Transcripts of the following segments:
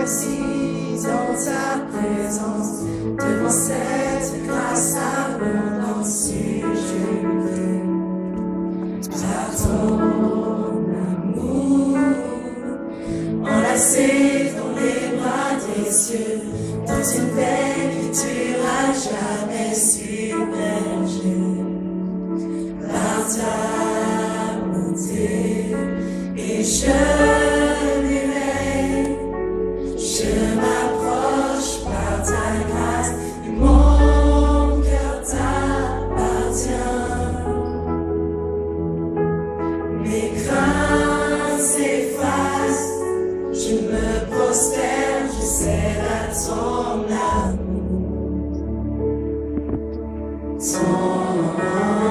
assis dans ta présence, devant cette grâce abondante, si je veux, par ton amour, enlacé dans les bras des cieux, dans une paix que tu as jamais submergée, par ta bonté, et je m'éveille, je m'approche par ta grâce, et mon cœur t'appartient. Mes craintes s'effacent, je me prosterne, je cède à ton amour, ton amour.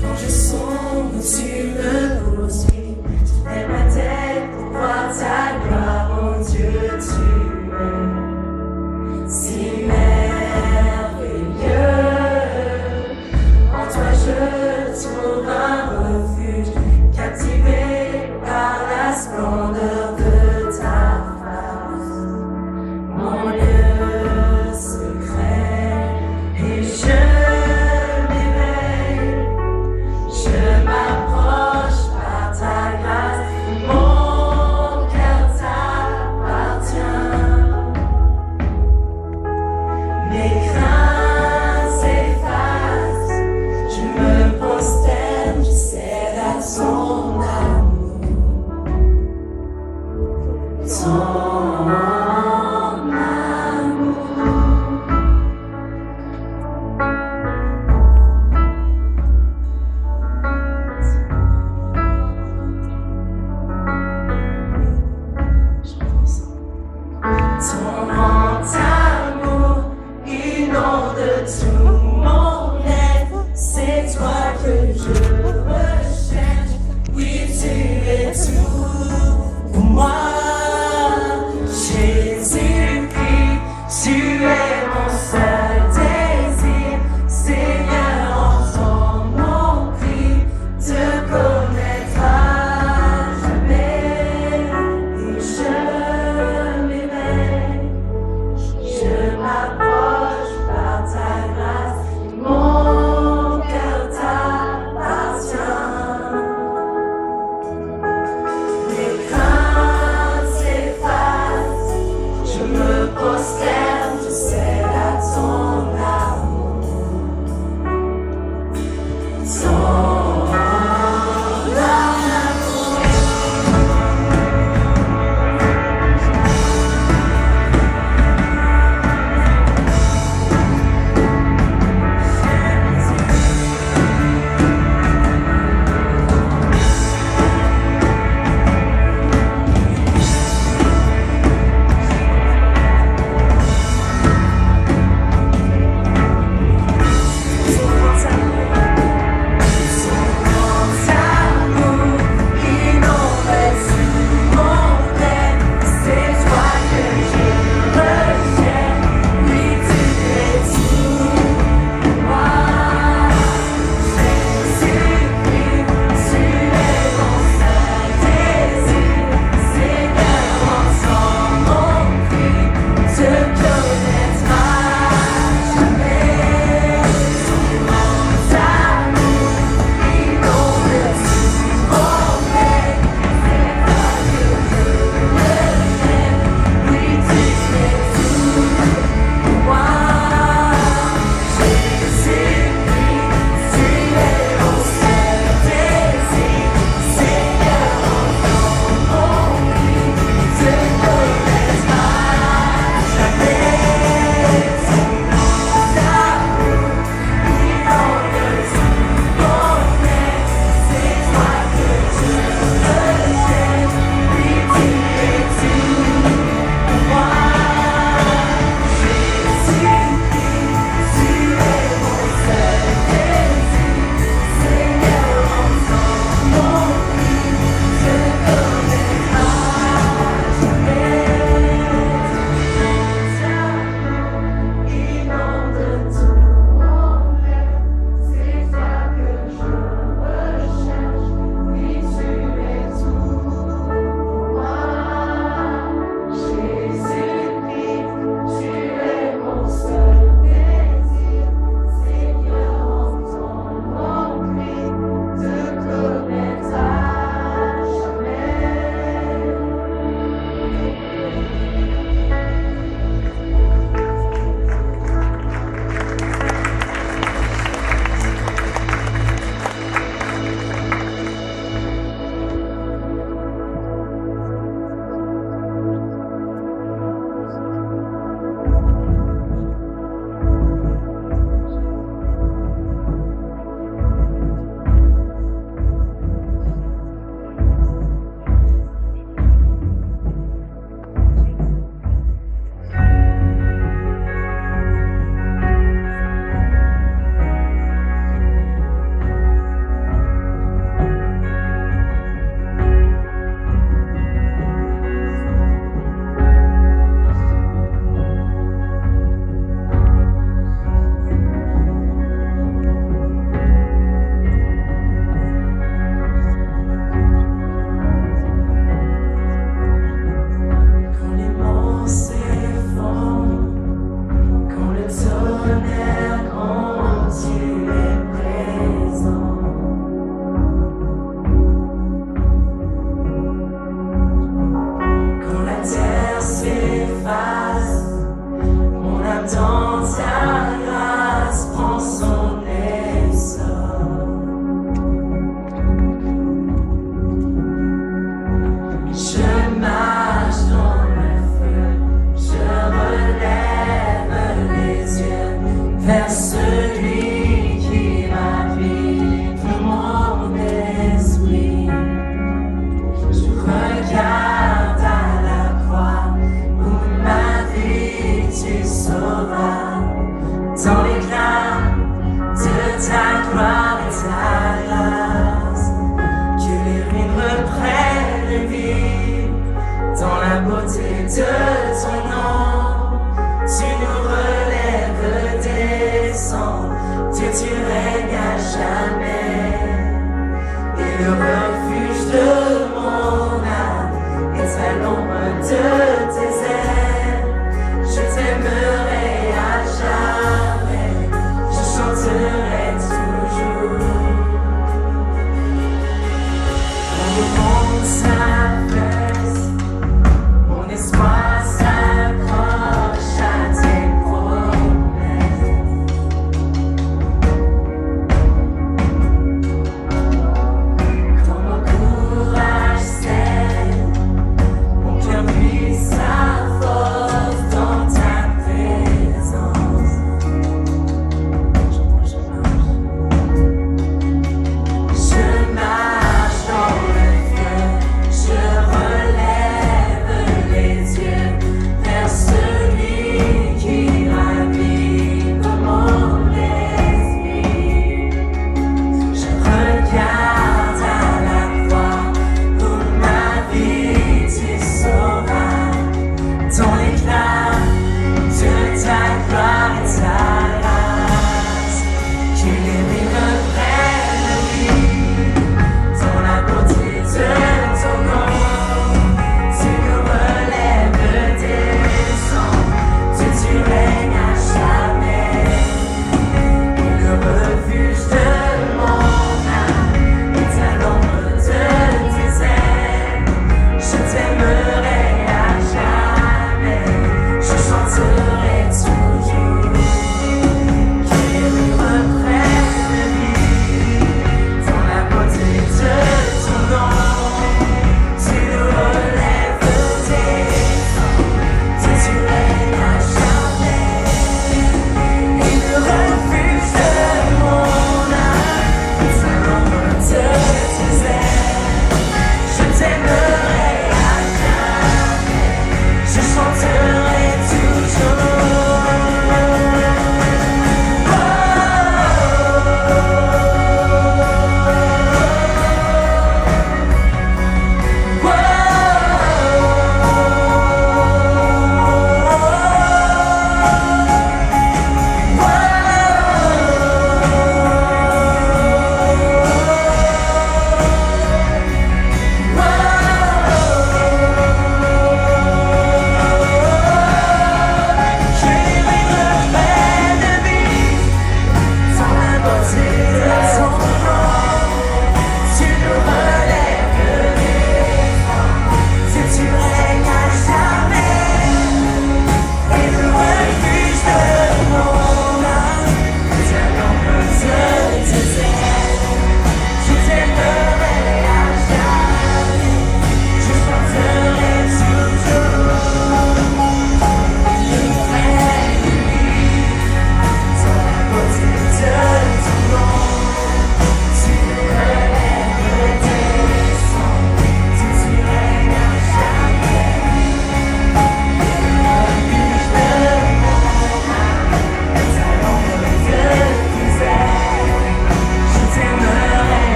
Quand je sombre, tu me poursuis, tu lèves ma tête pour voir ta gloire, mon Dieu, tu es si merveilleux. En toi je trouve un refuge, captivé par la splendeur de ta face, mon lieu secret, et je m'éveille, je m'approche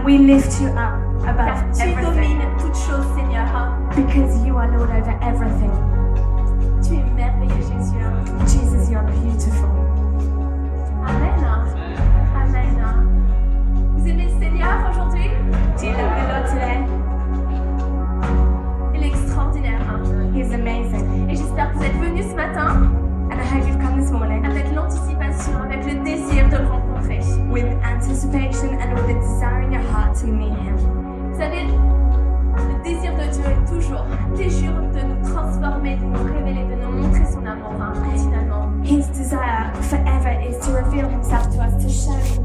We lift you up car above tu everything domines toutes choses, Seigneur. because you are Lord over everything. Tu es merveilleux, Jésus. Jesus, you're beautiful. Amen. Amen. Vous aimez le Seigneur aujourd'hui? Do you love the Lord today? Il est extraordinaire. He's amazing. Et j'espère que vous êtes venus ce matin And I hope you've come this morning avec l'anticipation, avec le désir de le rencontrer. with anticipation and with a desire in your heart to meet Him. Vous savez, le désir de Dieu est toujours de nous transformer, de nous révéler, de nous montrer son amour continuellement. His desire forever is to reveal Himself to us, to show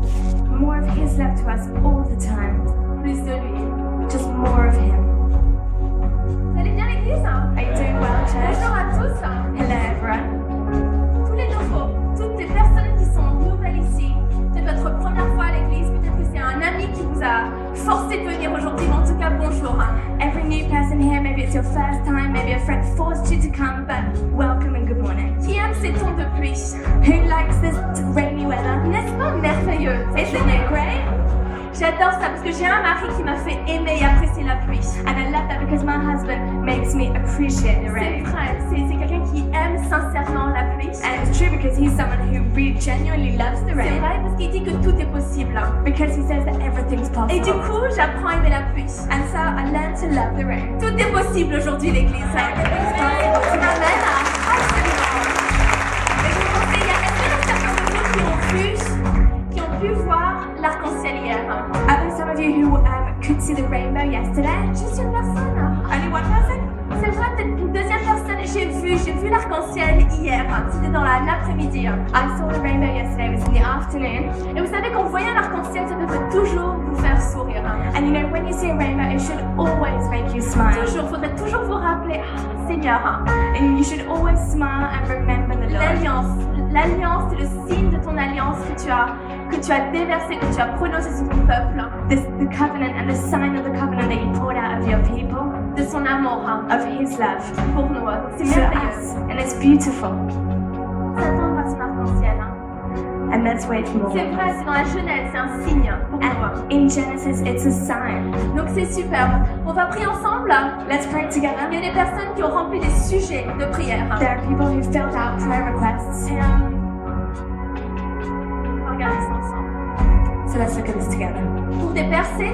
more of His love to us all the time. Plus de lui. Just more of Him. Vous allez bien l'église? Are you doing well, church? Bonjour à tous. Hello, everyone. Tous les nouveaux, toutes les personnes qui sont nouvelles ici, peut-être votre première fois à l'église, peut-être que c'est un ami qui vous a forcé de venir aujourd'hui, mais en tout cas bonjour. Every new person here, maybe it's your first time, maybe a friend forced you to come, but welcome and good morning. Qui aime ces tons de pluie? Who likes this rainy weather? N'est-ce pas merveilleux? Isn't it great? J'adore ça parce que j'ai un mari qui m'a fait aimer et apprécier la pluie. And I love that because my husband makes me appreciate the C'est rain. vrai, c'est quelqu'un qui aime sincèrement la pluie. And it's true because he's someone who really genuinely loves the C'est rain. vrai parce qu'il dit que tout est possible. Because he says that everything's Et du possible. coup, j'apprends à aimer la pluie. And so I learned to love the rain. Tout est possible aujourd'hui, l'église. Everything's possible. Amen. Absolument. Et je vous conseille, est-ce qu'il y en a certains de vous qui ont pu voir l'arc-en-ciel hier? Are there some of you who could see the rainbow yesterday? Juste une personne. Only one person? C'est vrai, peut-être une deuxième personne. J'ai vu l'arc-en-ciel hier. C'était dans l'après-midi. I saw the rainbow yesterday. It was in the afternoon. Et vous savez, quand vous voyez un arc-en-ciel, ça devrait toujours vous faire sourire. And you know, when you see a rainbow, it should always make you smile. Toujours, faudrait toujours vous rappeler, Seigneur, And you should always smile and remember the Lord. l'alliance. L'alliance, c'est le signe de ton alliance que tu as déversé, que tu as prononcé sur ton peuple, The covenant and the sign of the covenant that you poured out of your people, de son amour of His love pour nous. C'est for merveilleux. us. And it's beautiful. S'attendre à son arc-en-ciel. And let's wait for C'est more. vrai, c'est dans la Genèse, c'est un signe pour nous. And in Genesis, it's a sign. Donc c'est superbe. On va prier ensemble. Let's pray together. Il y a des personnes qui ont rempli des sujets de prière. There are people who filled out prayer requests. Et on va regarder ça ensemble. So let's look at this together. Pour des percées,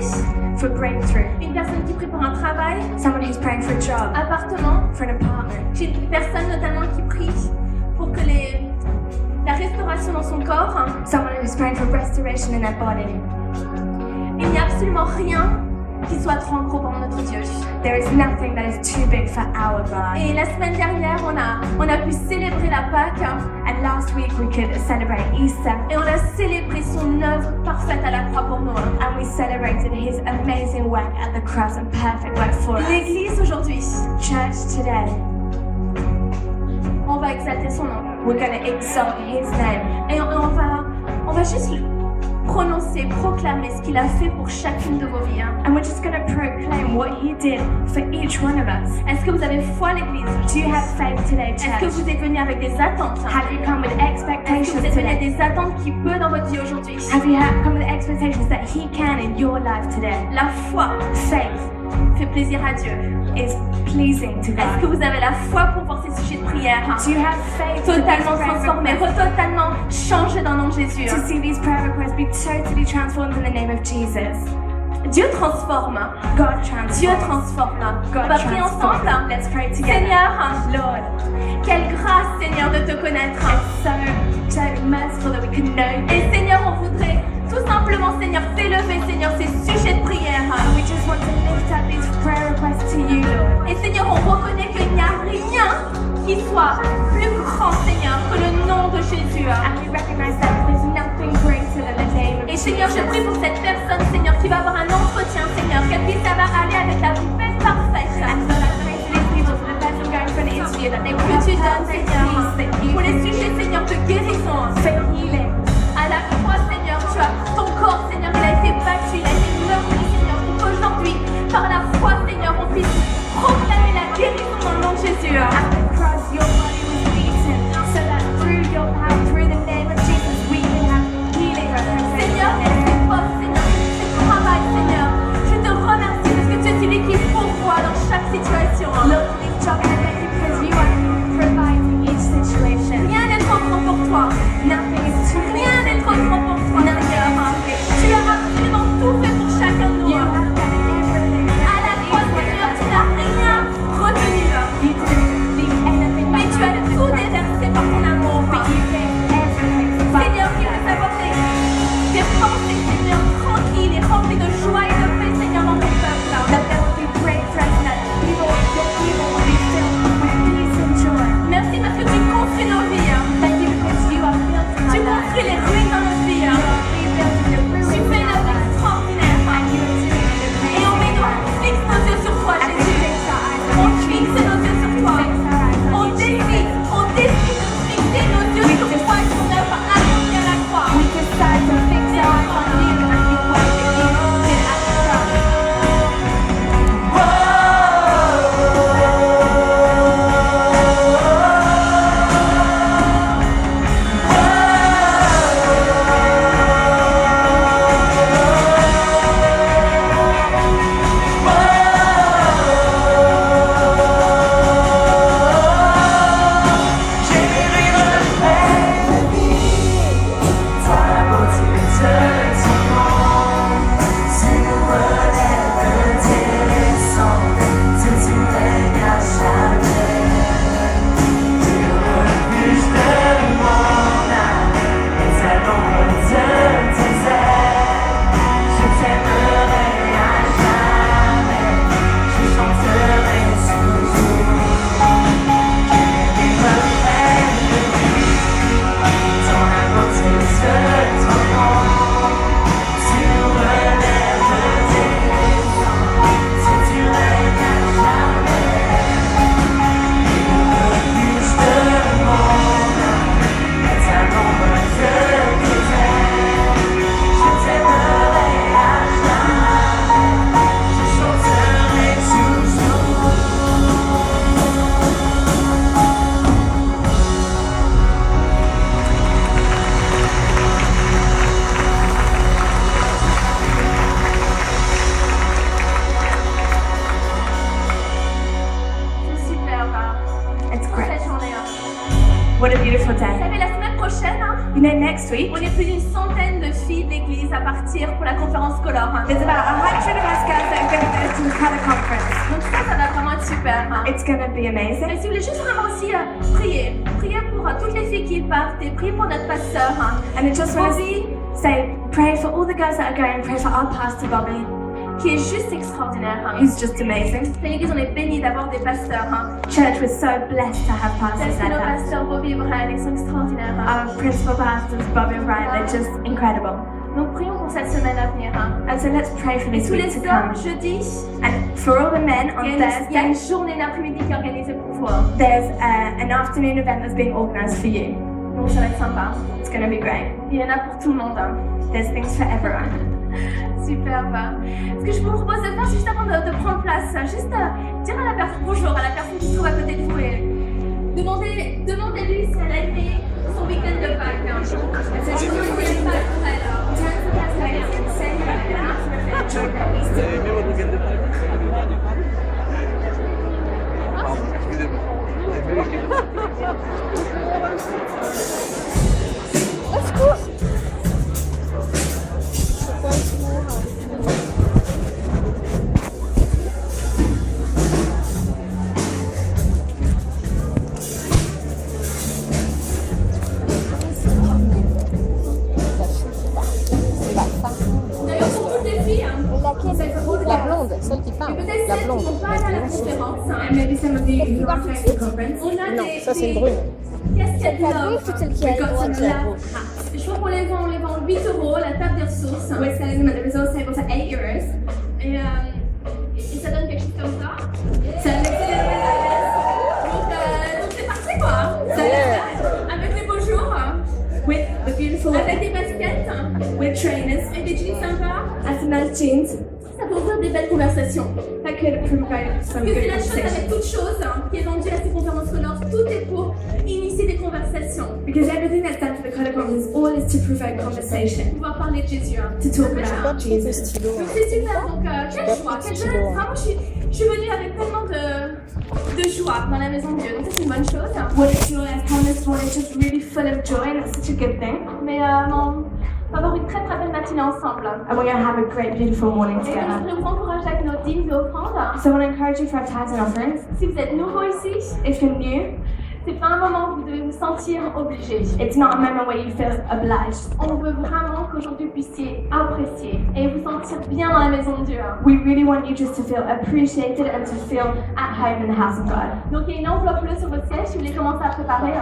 For breakthrough, une personne qui prie pour un travail, someone who's praying for a job, appartement. for an apartment. J'ai une personne notamment qui prie pour que la restauration dans son corps. Someone who's praying for restoration in their body. Il n'y a absolument rien qui soit trop gros pour notre Dieu. There is nothing that is too big for our God. Et la semaine dernière, on a pu célébrer la Pâque And last week we could celebrate Easter, et on a célébré son œuvre parfaite à la croix pour nous. and we celebrated His amazing work at the cross and perfect work for us. L'Église aujourd'hui, Church, today, on va exalter son nom. we're going to exalt His name. Et on va juste prononcer, proclamer ce qu'il a fait pour chacune de vos vies. And we're just going to proclaim what He did for each one of us. Est-ce que vous avez foi à l'Église? Do you have faith today, Est-ce que church? vous êtes venus avec des attentes? Have you come with Est-ce que expectations vous êtes venus avec today? des attentes qui peut dans votre vie aujourd'hui? Have you come with expectations that He can in your life today? La foi Faith fait plaisir à Dieu. is pleasing to Est-ce que God. vous avez la foi pour voir ces sujets de prière? Do you have faith for these Totalement prayer transformés, requests? totalement changés dans le nom de Jésus. To see these prayer requests be totally transformed in the name of Jesus. Dieu transforme. God Dieu transforms. transforme. God On va prier transforms. ensemble. Let's pray together. Seigneur, Lord, quelle grâce, Seigneur, de te connaître. so merciful that we can know you. Et Seigneur, on voudrait tout simplement, Seigneur, s'élever, Seigneur, ces sujets de prière. And we just want to lift up these prayer requests to you, Lord. Et Seigneur, on reconnaît qu'il n'y a rien qui soit plus grand, Seigneur, que le nom de Jésus. And we recognize that there's nothing greater than the name of Et Seigneur, je prie Jesus. pour cette personne, Seigneur, qui va avoir un entretien, Seigneur, qu'elle puisse avoir aller avec la paix parfaite. And Lord, I pray for these people, for the person going for an interview, that they will Que have tu donnes, perfect Seigneur, peace, that you pour les can sujets, Seigneur, de guérison. for healing. À la croix, Seigneur, tu as ton corps, Seigneur, il a été battu, il a été meurtri, Seigneur, pour qu'aujourd'hui, par la foi, Seigneur, on puisse proclamer la guérison dans le nom de Jésus. At the cross, your body was beaten, so that through your power, through the name of Jesus, we can have healing. Seigneur, pour ces postes, Seigneur, pour ce travail, Seigneur, What a beautiful Vous day. savez, la semaine prochaine, You know, next week, on est plus d'une centaine de filles de l'église à partir pour la conférence Color. there's about 100 of us girls that are going to go to the Colour Conference. Donc ça va vraiment être super. It's going to be amazing. Et si vous voulez juste vraiment aussi prier pour toutes les filles qui partent et prier pour notre pasteur. And I just want to Bobby, say, pray for all the girls that are going, pray for our pastor Bobby, qui est juste extraordinaire. who's just amazing. Dans l'église, on est bénis d'avoir des pasteurs. Church, we're so blessed to have pastors Parce que like nos that. pasteurs Bobby et Brian, ils sont extraordinaires. Our principal pastors, Bobby and Brian, they're just incredible. Donc prions pour cette semaine à venir. And so let's pray for Et this tous week les to come. hommes, jeudi, And for all the men on il y a une Thursday, journée d'après-midi qui est organisée pour vous. there's an afternoon event that's being organised for you. Donc ça va être sympa. It's going to be great. Il y en a pour tout le monde. There's things for everyone. Superbe. Ce que je vous propose de faire, c'est juste avant de prendre place, juste dire à la personne bonjour, à la personne qui se trouve à côté de vous et demandez-lui si elle a aimé son week-end de Pâques. Si vous voulez pas pour elle. Vous avez aimé votre week-end de Pâques? Pardon, excusez-moi. Vous avez aimé le week-end? D'ailleurs, pour toutes les filles, La blonde, celle qui parle. peut-être La celles qui blonde. vont pas aller à la conférence, And maybe some of you who aren't going to the conference. on a Non, des ça c'est une brune. casquettes La love. rouge, celle qui a We've got some droite. love hats. Je crois qu'on les vend 8 € la table des ressources. We're selling them at the resource table for €8. Et ça donne quelque chose comme ça. So let's Donc c'est parti quoi. Avec les beaux jours, with the beautiful, avec des baskets, with trainers avec des jeans sympas. and some nice jeans. Ça peut ouvrir des belles conversations. That could promote some Parce que c'est good la chose avec conversation. toute chose qui est vendue à ces conférences Color, tout est pour initier des conversations. Because everything that's done for the Colour Conference, all is to provoke conversation, Pouvoir parler de Jésus. to talk about J'ai le Jesus. stylo. Donc c'est super, donc quelle joie, quelle joie. Vraiment, je suis venue avec tellement de joie dans la maison de Dieu, donc ça c'est une bonne chose. What a joy! I've come this morning just really full of joy, and it's such a good thing. Mais non, on va avoir une très très belle matinée ensemble. And we're going to have a great, beautiful morning Et je together. voudrais vous encourager avec nos dîmes et offrandes. So I want to encourage you for our tithes and offerings. Si vous êtes nouveau ici, If you're new, c'est pas un moment où vous devez vous sentir obligé. it's not a moment where you feel obliged. On veut vraiment qu'aujourd'hui vous puissiez apprécier et vous sentir bien dans la maison de Dieu. We really want you just to feel appreciated and to feel at home in the house of God. Donc il y a une enveloppe bleue sur votre siège si vous voulez commencer à préparer.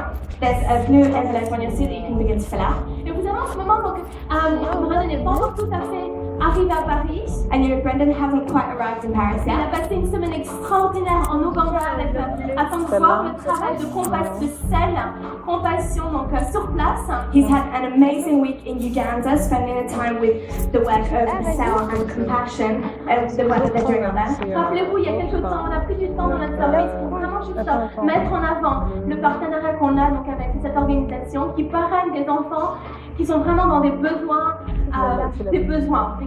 There's a blue envelope on your seat that you can begin to fill out. Et vous avez en ce moment, donc, Brendan n'est pas encore tout à fait arrivé à Paris. And you know, Brendan hasn't quite arrived in Paris Il a yet. passé une semaine extraordinaire en Ouganda afin de voir le travail de compassion donc, sur place. He's had an amazing week in Uganda, spending the time with the work of Cell and Compassion, the work that they're doing on there. Rappelez-vous, il y a quelques temps, on a pris du temps dans notre service pour vraiment juste mettre en avant le partenariat qu'on a donc, avec cette organisation qui parraine des enfants qui sont vraiment dans des besoins, des grands besoins.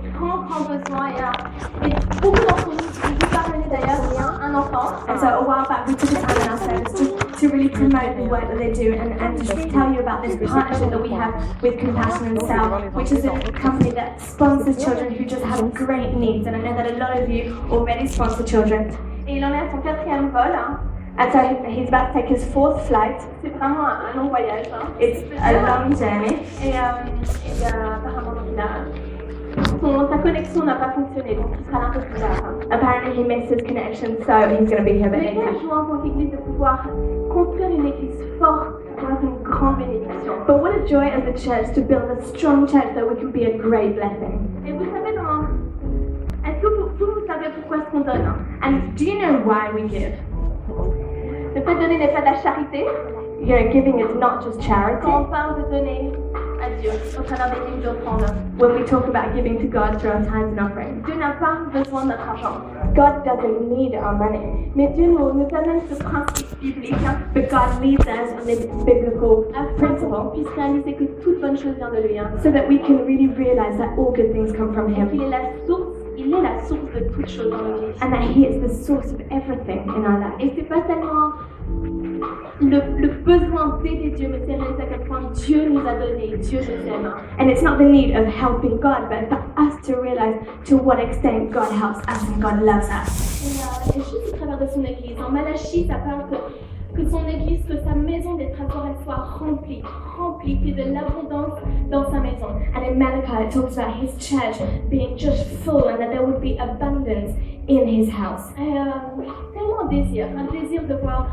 Et beaucoup d'entre nous, vous parrainez d'ailleurs un enfant. And so a while back we took the time in our service to really promote the work that they do and to tell you about this partnership that we have with Compassion and Cell, which is a company that sponsors children who just have great needs. And I know that a lot of you already sponsor children. Et il en est à son 4e vol. And so he's about to take his 4th flight. C'est vraiment un long voyage. It's a long journey. Et apparemment, donc, sa connexion n'a pas fonctionné, donc il sera là un peu plus tard. Apparently he missed his connection, so he's going to be here a bit Mais later. quelle joie en tant qu'église de pouvoir construire une église forte pour être une grande bénédiction. But what a joy as a church to build a strong church that we can be a great blessing. Et vous savez, est-ce que vous savez pourquoi est-ce qu'on donne? And do you know why we give? Le fait de donner n'est pas de la charité. You know, giving is not just charity. Quand on parle de donner à Dieu au travers des livres d'offrandes, When we talk about giving to God through our tithes and offerings, Dieu n'a pas besoin de notre argent. God doesn't need our money. Mais Dieu nous amène ce principe biblique But God leads us on this biblical afin qu'on principle puisse réaliser que toute bonne chose vient de lui. so that we can really realize that all good things come from Him Il est la source de toute chose dans nos vies. and that He is the source of everything in our life. Et c'est pas tellement le besoin d'aider Dieu, mais c'est réalisé à quel point Dieu nous a donné, Dieu nous aime. And it's not the need of helping God, but for us to realize to what extent God helps us and God loves us. Et juste au travers de son église, en Malachie, ça parle que son église, que sa maison des trésors, elle soit remplie, qu'il y ait de l'abondance dans sa maison. And in Malachi, it talks about his church being just full and that there would be abundance in his house. Et tellement un désir de voir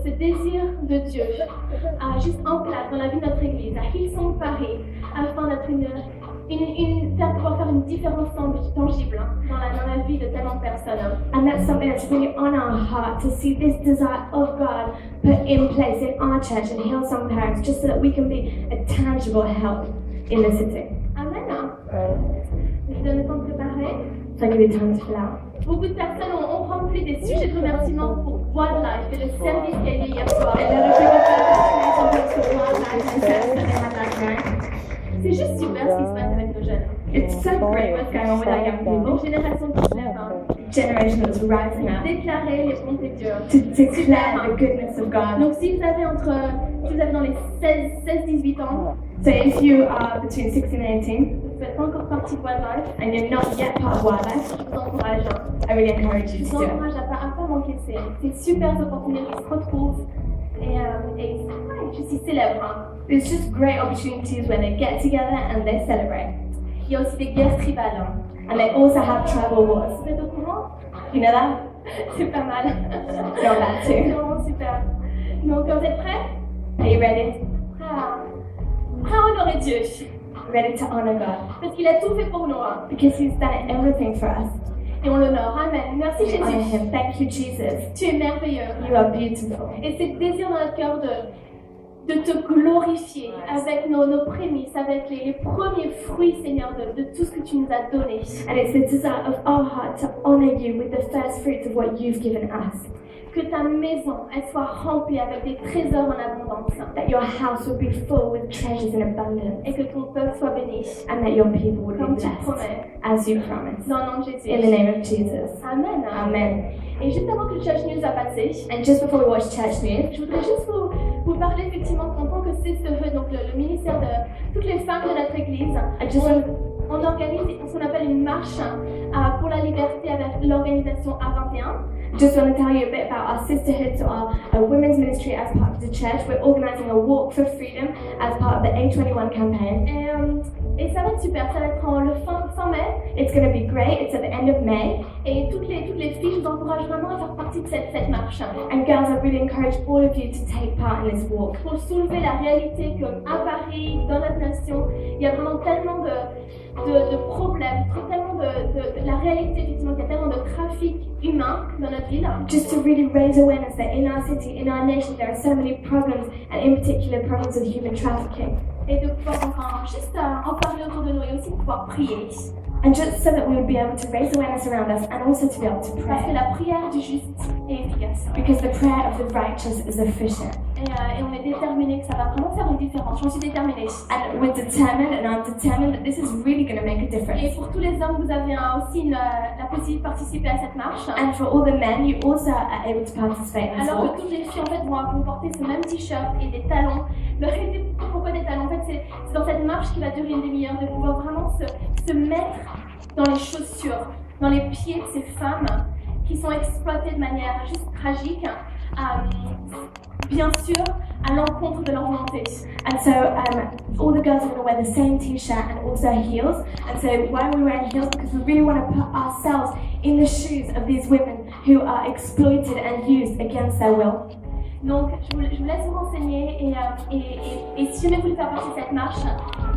ce désir de Dieu juste en place dans la vie de notre église, à Hillsong Paris, afin d'être pouvoir faire une différence tangible dans la vie de tellement de personnes. And that's something that's really on our heart, to see this desire of God put in place in our church and Hillsong Paris, just so that we can be a tangible help in the city. Amen. Je donne le temps de préparer. So I give you time to fill out. Beaucoup de personnes ont rempli des sujets de remerciement pour Wildlife et le service qu'il y a eu hier soir. C'est juste super ce qui se passe avec nos jeunes. It's so great what's going on with our young people. Une génération qui se lève, Generation that's rising up déclarer les bontés de Dieu. to declare the goodness of God. Donc si vous avez dans les 16-18 ans, So if you are between 16 and 18 vous n'êtes pas encore partie de Wildlife, and you're not yet part of Wildlife, je vous encourage. I really encourage you Je to vous do it. encourage à pas manquer ces super opportunités qui se retrouvent et juste ils célèbrent. There's just great opportunities when they get together and they celebrate. Il y a aussi des guerres tribales. And they also have tribal wars. Vous êtes au courant? You know that? C'est pas mal. Know that C'est too. vraiment super. Donc vous êtes prêts? Are you ready? Prêts à honorer Dieu. Ready to honor God. Parce qu'il a tout fait pour nous. Because He's done everything for us. Et on l'honore. Amen. Merci We honor Jésus. Him. Thank you, Jesus. Tu es merveilleux. You are beautiful. Et c'est le désir dans notre cœur de te glorifier avec nos prémices, avec les premiers fruits, Seigneur, de tout ce que tu nous as donné. And it's the desire of our heart to honor you with the first fruits of what you've given us. Que ta maison, elle soit remplie avec des trésors en abondance. That your house will be full with treasures in abundance. Et que ton peuple soit béni. And that your people will Comme be tu blessed. promets. As you promised. Dans le nom de Jésus. In the name of Jesus. Amen. Amen. Et juste avant que le Church News a passé, And just before we watch Church News, je voudrais juste vous parler effectivement en tant que CSE, donc le ministère de toutes les femmes de notre église. On organise ce qu'on appelle une marche pour la liberté avec l'organisation A21. just want to tell you a bit about our sisterhood, so our women's ministry as part of the church. We're organising a walk for freedom as part of the A21 campaign. Et ça va être super, ça va être le fin mai. It's going to be great. It's at the end of May. Et toutes les filles, je vous encourage vraiment à faire partie de cette marche. And girls, I really encourage all of you to take part in this walk. Pour soulever la réalité qu'à Paris, dans notre nation, il y a vraiment tellement de problèmes, tellement de la réalité effectivement qu'il y a tellement de trafic humain dans notre ville. Just to really raise awareness that in our city, in our nation, there are so many problems, and in particular problems of human trafficking. Et de pouvoir juste en parler autour de nous et aussi de pouvoir prier. And just so that we would be able to raise awareness around us and also to be able to Parce que pray. la prière du juste est efficace. Because the prayer of the righteous is efficient. Et on est déterminé que ça va vraiment faire une différence. J'en suis déterminée. And we're determined, and I'm determined that this is really going to make a Et difference. pour tous les hommes, vous avez aussi la possibilité de participer à cette marche. And for all the men, you also are able to participate in this Alors walk. que toutes les filles en fait vont porter ce même t-shirt et des talons. Pourquoi des talons? En fait, c'est dans cette marche qui va durer une demi-heure de pouvoir vraiment se mettre dans les chaussures, dans les pieds de ces femmes qui sont exploitées de manière juste tragique, bien sûr à l'encontre de leur volonté. And so all the girls are going to wear the same t-shirt and also heels. And so why are we wearing heels? Because we really want to put ourselves in the shoes of these women who are exploited and used against their will. Donc, je vous laisse vous renseigner et si jamais vous voulez faire partie de cette marche,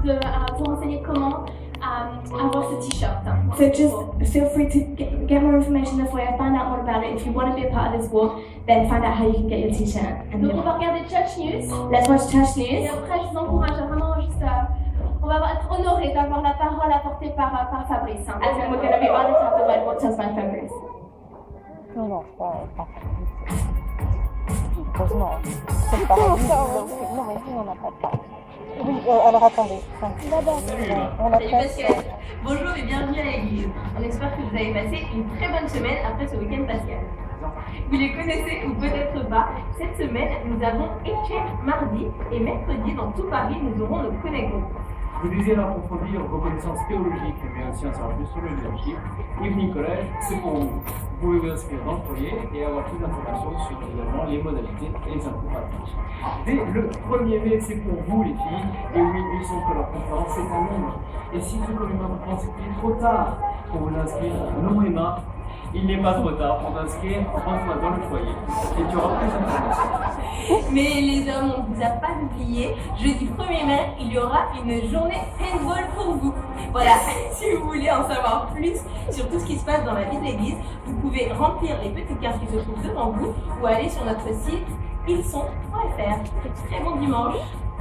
de vous renseigner comment avoir ce t-shirt. So just feel free to get more information this way, find out more about it. If you want to be a part of this walk, then find out how you can get your t-shirt. And Donc, on va regarder Church News. let's watch Church Et News. après, je vous encourage à vraiment juste on va être honorés d'avoir la parole apportée par Fabrice. And then we're going to be honored to have the word walked us by Fabrice. Non, non, pas. Heureusement. C'est pas grave. Non, mais nous, on n'a pas de temps. Oui, alors attendez. On a Salut Pascal. Bonjour et bienvenue à l'église. On espère que vous avez passé une très bonne semaine après ce week-end pascal. Vous les connaissez ou peut-être pas. Cette semaine, nous avons Exchange mardi et mercredi dans tout Paris, nous aurons nos Connect Group. Vous désirez approfondir vos connaissances théologiques, mais aussi en savoir plus sur le leadership. Evening College, c'est pour vous. Vous pouvez vous inscrire dans le foyer et avoir plus d'informations sur évidemment les modalités et les infos pratiques. Dès le 1er mai, c'est pour vous les filles. Et oui, ils sont que leur conférence c'est en ligne. Et si tout comme vous pensez qu'il est trop tard pour vous inscrire, non Emma, il n'est pas trop tard pour t'inscrire enfin dans le foyer. Et tu auras plus d'informations. Mais les hommes, on ne vous a pas oublié. Jeudi 1er mai, il y aura une journée paintball pour vous. Voilà, si vous voulez en savoir plus sur tout ce qui se passe dans la vie de l'église, vous pouvez remplir les petites cartes qui se trouvent devant vous ou aller sur notre site ilssont.fr. Très bon dimanche.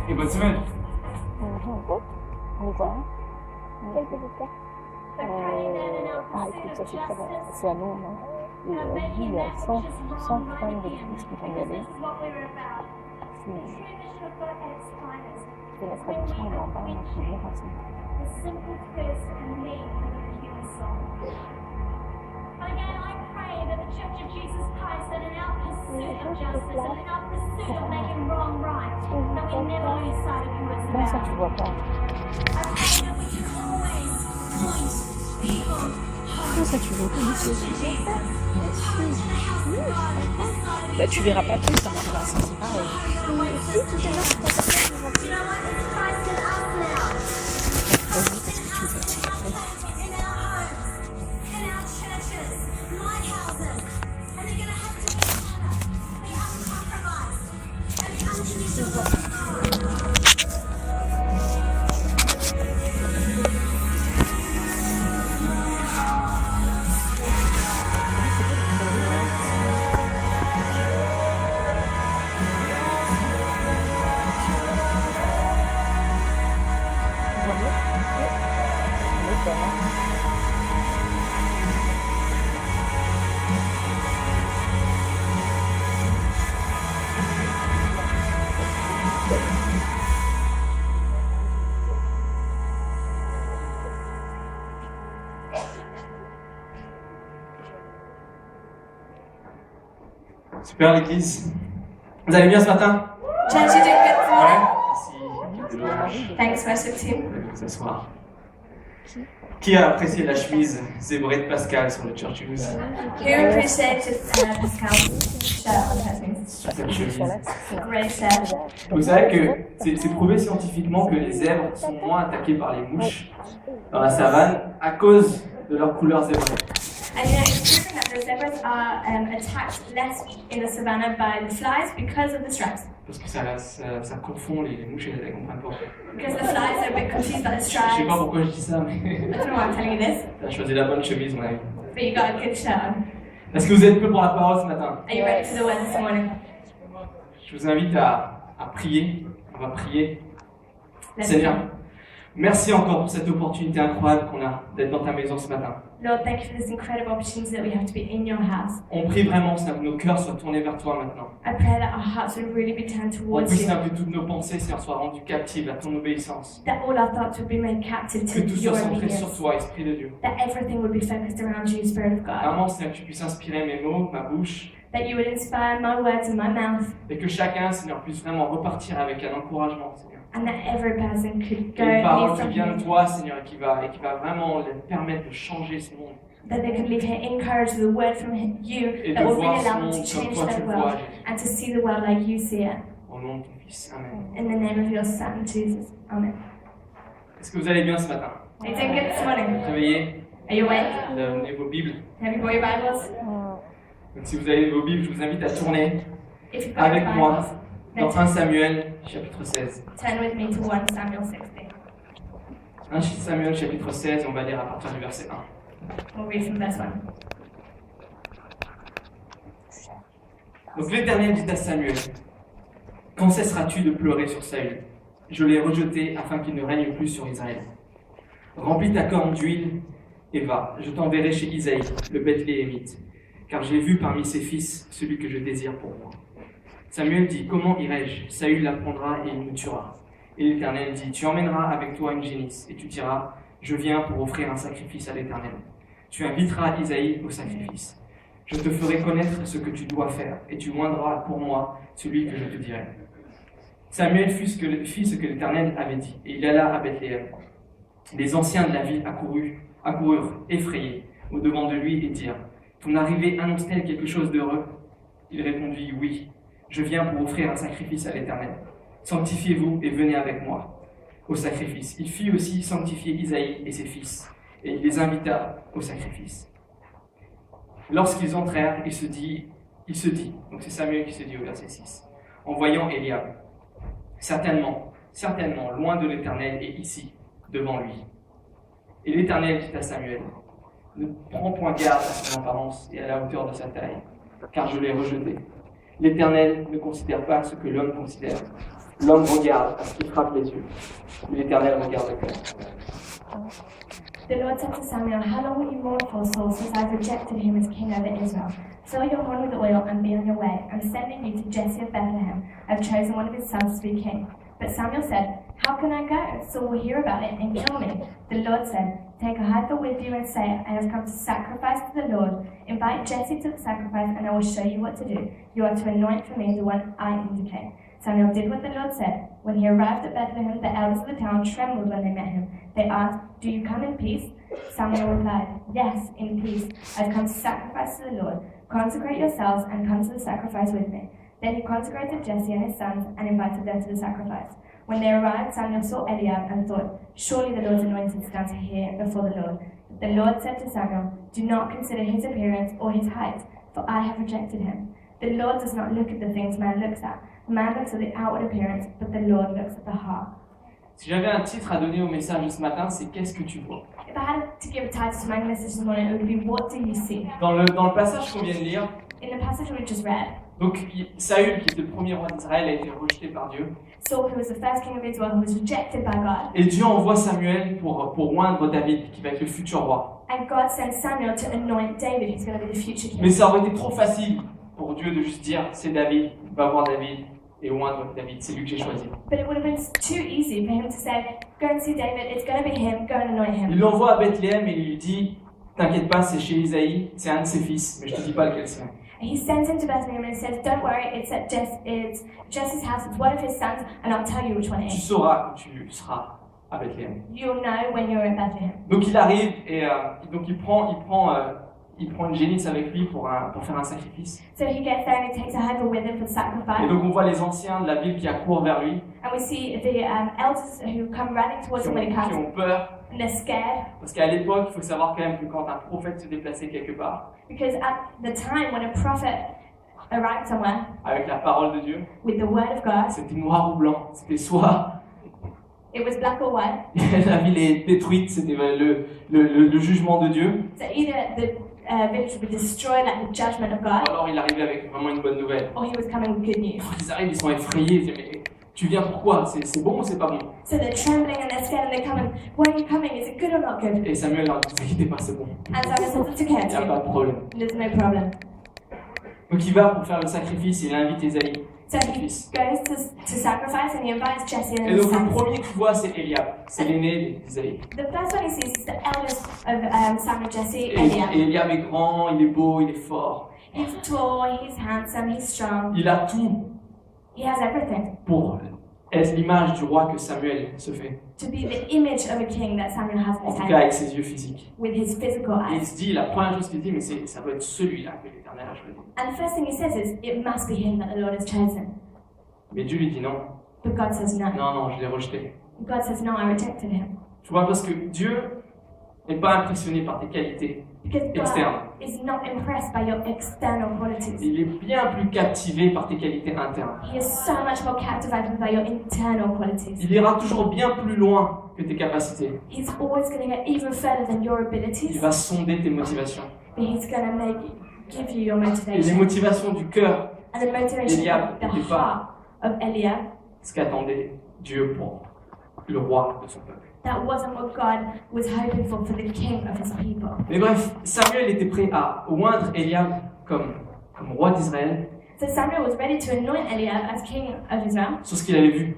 Et bonne semaine. On y voit. Quelle petite carte écoute, ça c'est très bon. C'est à Londres. Et il y a 100 femmes de l'église qui vont y aller. C'est la traduction, on en parle, donc c'est bien facile. Again, I pray that the Church of Jesus Christ, that in our pursuit of justice and in our pursuit of making wrong right, that we never lose sight of who it's Comment ça about. tu vois pas? I pray that we can always point people Comment ça tu vois pas? Bah, tu verras pas tout, ça marchera, c'est pareil. you know what? It's Christ in us now. In our homes, in our churches, lighthouses, and they're going to have to be uncompromised and unconditional. Super l'église. Vous allez bien ce matin? Church, you doing good this morning? Merci. Thanks, worship team. Vous s'asseoir. Qui a apprécié la chemise zébrée de Pascal sur le Church News? Who appreciated Pascal's shirt on her Cette chemise. Great shirt. Vous savez que c'est prouvé scientifiquement que les zèbres sont moins attaqués par les mouches dans la savane à cause de leur couleur zébrée. And you know, it's proven that the zebras are attacked less in the savannah by the flies because of the stripes. Parce que ça confond les mouches et elles comprennent pas. Because the flies are a bit confused by the Je sais stripes. pas pourquoi je dis ça, mais I don't know why I'm telling you this, t'as choisi la bonne chemise, mon ami. but you got a good shirt on. Est-ce que vous êtes prêts pour la parole ce matin? Are you ready for the word this morning? Je vous invite à prier. On va prier. Let's Seigneur, pray. merci encore pour cette opportunité incroyable qu'on a d'être dans ta maison ce matin. Lord, thank you for this incredible opportunity that we have to be in your house. On prie vraiment Seigneur, que nos cœurs soient tournés vers toi maintenant. I pray that our hearts would really be turned On towards puisse you. Seigneur, que toutes nos pensées Seigneur, soient rendues captives à ton obéissance. That all our thoughts would be made captive Que to tout your soit centré sur obedience. toi, Esprit de Dieu. That everything would be focused around you, Spirit of God. Vraiment Seigneur, que tu puisses inspirer mes mots, ma bouche, That you would inspire my words and my mouth. et que chacun Seigneur puisse vraiment repartir avec un encouragement Seigneur. And that every person could go Et une parole leave qui from vient here. de toi Seigneur et qui va vraiment leur permettre de changer ce monde. That they could leave here encouraged with a word from you Et that de will voir really ce allow them monde to comme change toi tu their le vois, world Jésus. and to see the world like you see it. Au nom de ton Fils. Amen. In the name of your Son, Jesus. Amen. Est-ce que vous allez bien ce matin? Are you doing good this morning? Réveillez, Are you awake? amenez vos Bibles. Have you got your Bibles? Donc, si vous avez vos Bibles, je vous invite à tourner If you've got your avec moi Bibles, dans 1 Samuel chapitre 16. turn with me to 1 Samuel 16. 1 Samuel chapitre 16, on va lire à partir du verset 1. We'll read from verse 1. Donc l'Éternel dit à Samuel, « Quand cesseras-tu de pleurer sur Saül? Je l'ai rejeté afin qu'il ne règne plus sur Israël. Remplis ta corne d'huile et va, je t'enverrai chez Isaïe, le Bethléemite, car j'ai vu parmi ses fils celui que je désire pour moi. » Samuel dit, « Comment irai-je? Saül l'apprendra et il me tuera. » Et l'Éternel dit, « Tu emmèneras avec toi une génisse, et tu diras, je viens pour offrir un sacrifice à l'Éternel. Tu inviteras Isaïe au sacrifice. Je te ferai connaître ce que tu dois faire, et tu oindras pour moi celui que je te dirai. » Samuel fit ce que l'Éternel avait dit, et il alla à Bethléem. Les anciens de la ville accoururent effrayés au-devant de lui et dirent, « Ton arrivée annonce-t-elle quelque chose d'heureux ?» Il répondit, « Oui, je viens pour offrir un sacrifice à l'Éternel. Sanctifiez-vous et venez avec moi au sacrifice. » Il fit aussi sanctifier Isaïe et ses fils, et il les invita au sacrifice. Lorsqu'ils entrèrent, il se dit, donc c'est Samuel qui se dit au verset 6, en voyant Eliab, certainement, loin de l'Éternel est ici, devant lui. Et l'Éternel dit à Samuel, ne prends point garde à son apparence et à la hauteur de sa taille, car je l'ai rejeté. L'Éternel ne considère pas ce que l'homme considère. L'homme regarde à ce qui frappe les yeux, mais l'Éternel regarde le cœur. The Lord said to Samuel, "How long will you mourn for Saul, since I've rejected him as king over Israel? Fill your horn with oil and be on your way. I'm sending you to Jesse of Bethlehem. I've chosen one of his sons to be king." But Samuel said, "How can I go? Saul will hear about it and kill me." The Lord said, "Take a heifer with you and say, I have come to sacrifice to the Lord. Invite Jesse to the sacrifice and I will show you what to do. You are to anoint for me the one I indicate." Samuel did what the Lord said. When he arrived at Bethlehem, the elders of the town trembled when they met him. They asked, "Do you come in peace?" Samuel replied, "Yes, in peace. I've come to sacrifice to the Lord. Consecrate yourselves and come to the sacrifice with me." Then he consecrated Jesse and his sons and invited them to the sacrifice. When they arrived, Samuel saw Eliab and thought, "Surely the Lord's anointed stands here before the Lord." The Lord said to Samuel, "Do not consider his appearance or his height, for I have rejected him. The Lord does not look at the things man looks at. Man looks at the outward appearance, but the Lord looks at the heart." Si j'avais un titre à donner au message de ce matin, c'est « Qu'est-ce que tu vois ?» If I had to give a title to my message this morning, it would be, "What do you see?" Dans le passage qu'on vient de lire, In the passage we just read, donc Saül, qui était le premier roi d'Israël, a été rejeté par Dieu. Saul, who was the first king of Israel, who was rejected by God. Et Dieu envoie Samuel pour oindre David, qui va être le futur roi. And God sent Samuel to anoint David, who's going to be the future king. Mais ça aurait été trop facile pour Dieu de juste dire « C'est David, va voir David et oindre David, c'est lui que j'ai choisi. » But it would have been too easy for him to say, "Go and see David, it's going to be him, go and anoint him." Il l'envoie à Bethléem et il lui dit « T'inquiète pas, c'est chez Isaïe, c'est un de ses fils, mais je te dis pas lequel c'est. » He sends him to Bethlehem and he says, "Don't worry, it's at Jesse's house, it's one of his sons, and I'll tell you which one it Tu is. sauras quand tu seras à Bethléem. » You'll know when you're at Bethlehem." Donc il arrive et donc il prend une génisse avec lui pour faire un sacrifice. So he gets there and he takes a heifer with him for the Et sacrifice. donc on voit les anciens de la ville qui accourent vers lui, And we see the elders who come running towards qui him when he ont comes, peur, and they're scared. parce qu'à l'époque, il faut savoir quand même que quand un prophète se déplaçait quelque part, Because at the time when a prophet arrived somewhere avec la parole de Dieu, with the word of God, c'était noir ou blanc. C'était soit it was black or white. la ville est détruite, c'était le jugement de Dieu, So either the village would be destroyed, like the judgment of ou God, alors il arrivait avec vraiment une bonne nouvelle. or he was coming with good news. Quand ils arrivent, ils sont effrayés, ils disent mais tu viens pourquoi? C'est bon ou c'est pas bon? So they're trembling and they're scared and they're coming. "Why are you coming? Is it good or not good?" Et Samuel leur dit, ne vous inquiétez pas, c'est bon, And Samuel says, "It's okay, il n'y a pas de problème. there's no problem." Donc il va pour faire le sacrifice et il invite Isaïe, So son he fils. goes to sacrifice and he invites Jesse and Et his donc le sons. premier que tu vois, c'est Eliab, c'est l'aîné d'Isaïe. The first one he sees is the eldest of Samuel, Jesse, Et Eliab. Eliab est grand, il est beau, il est fort. He's tall, he's handsome, he's strong. Il a tout He has everything pour être l'image du roi que Samuel se fait. to be the image of a king that Samuel has in En his tout head cas avec ses yeux physiques. with his physical Et il eyes. se dit, la première chose qu'il dit, mais ça doit être celui-là que l'Éternel a choisi. And the first thing he says is, "It must be him that the Lord has chosen." Mais Dieu lui dit non, But God says no. non, je l'ai rejeté. God says no, I rejected him. Tu vois, parce que Dieu n'est pas impressionné par tes qualités Because externes. God is not impressed by your external qualities. Il est bien plus captivé par tes qualités internes. He is so much more captivated by your internal qualities. Il ira toujours bien plus loin que tes capacités. He's always going to get even further than your Il abilities, va sonder tes motivations. but he's going to give you your Et les motivation. motivations du cœur, And the motivation Eliab of the n'était pas heart of Eliab, ce qu'attendait Dieu pour le roi de son peuple. that wasn't what God was hoping for the king of his people. Mais bref, Samuel était prêt à oindre Eliab comme roi d'Israël So Samuel was ready to anoint Eliab as king of Israel sur ce qu'il avait vu.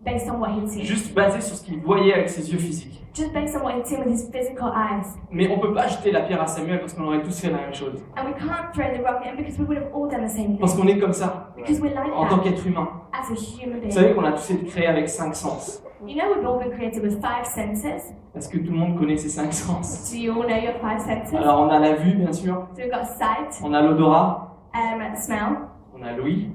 based on what he'd seen. juste basé sur ce qu'il voyait avec ses yeux physiques. Just based on what he'd seen with his physical eyes. Mais on ne peut pas jeter la pierre à Samuel parce qu'on aurait tous fait la même chose. And we can't throw the rock at him because we would have all done the same Parce thing. qu'on est comme ça, Because we're like en tant that qu'être humain. as a human Vous savez being. qu'on a tous été créés avec 5 sens. You know we've all been created with 5 senses. Est-ce que tout le monde connaît ces 5 sens? Do you all know your 5 senses? Alors on a la vue, bien sûr. So we've got sight, On a l'odorat. smell, On a l'ouïe.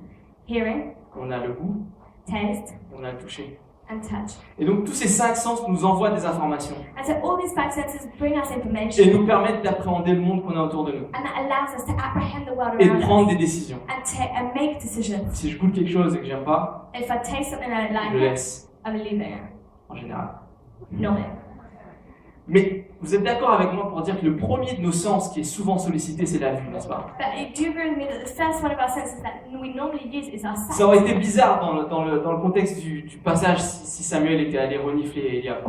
hearing, On a le goût. taste, On a le toucher. and touch. Et donc tous ces 5 sens nous envoient des informations. And so all these 5 senses bring us Et information, nous permettent d'appréhender le monde qu'on a autour de nous. and that allows us to apprehend the world Et de around prendre us des décisions. and make decisions. Si je goûte quelque chose et que j'aime pas, If I taste something I don't je like, le laisse, I'm leaving it. en général. Normally. Mais vous êtes d'accord avec moi pour dire que le premier de nos sens qui est souvent sollicité, c'est la vue, n'est-ce pas? But do you agree with me that the first one of our senses that we normally use is our Ça aurait été sight? bizarre dans le contexte du passage si Samuel était allé renifler Eliab.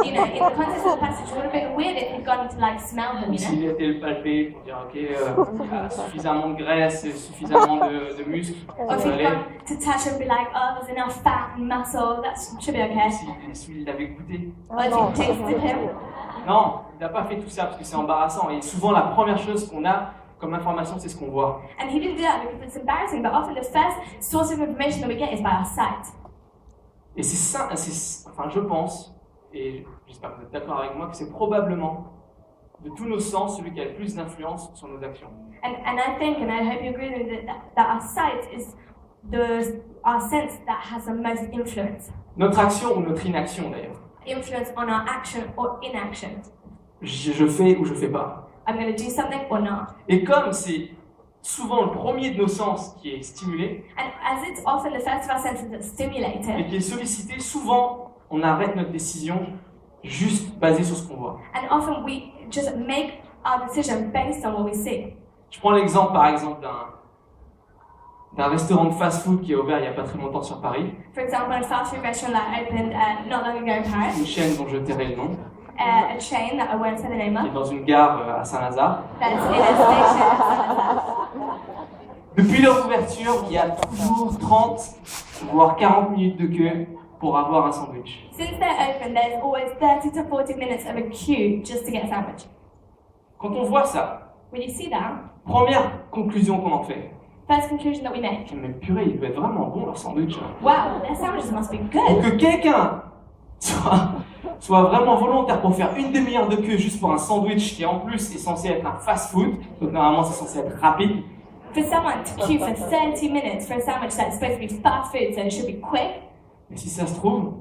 You know, in the context of the passage, it would have been weird if he'd gone to like smell them, Ou you know? s'il était le palpé pour dire ok, suffisamment de graisse, suffisamment de muscles, Or ça if va he'd aller. gone to touch and be like, oh, there's enough fat and muscle, that should be okay. S'il l'avait goûté. Or if he'd tasted him. Non, il n'a pas fait tout ça parce que c'est embarrassant. Et souvent, la première chose qu'on a comme information, c'est ce qu'on voit. And he didn't do that because it's embarrassing, but often the first source of information that we get is by our sight. Et c'est ça, enfin je pense, et j'espère que vous êtes d'accord avec moi, que c'est probablement de tous nos sens celui qui a le plus d'influence sur nos actions. And I think, and I hope you agree with me, that our sight is our sense that has the most influence. Notre action ou notre inaction d'ailleurs. Influence on our action or inaction. Je fais ou je fais pas. I'm going to do something or not. Et comme c'est souvent le premier de nos sens qui est stimulé And as it's often the first of our senses that's et stimulated, qui est sollicité, souvent on arrête notre décision juste basée sur ce qu'on voit. and often we just make our decision based on what we see. Je prends l'exemple par exemple d'un restaurant de fast-food qui a ouvert il n'y a pas très longtemps sur Paris, For example, a fast food restaurant that opened not long ago in Paris, une chaîne dont je tairai le nom, a chain that I won't say the name qui est of, dans une gare à Saint-Lazare. that's in a station. Depuis leur ouverture, il y a toujours 30 voire 40 minutes de queue pour avoir un sandwich. Since they're open, there's always 30 to 40 minutes of a queue just to get a sandwich. Quand on voit ça, When you see that, première conclusion qu'on en fait, first conclusion that we make, mais purée, il doit être vraiment bon leur sandwich. wow, their sandwiches must be Pour good. que quelqu'un soit vraiment volontaire pour faire une demi-heure de queue juste pour un sandwich qui en plus est censé être un fast-food, donc normalement c'est censé être rapide, For someone to queue for 30 minutes for a sandwich that's supposed to be fast food, so it should be quick, mais si ça se trouve,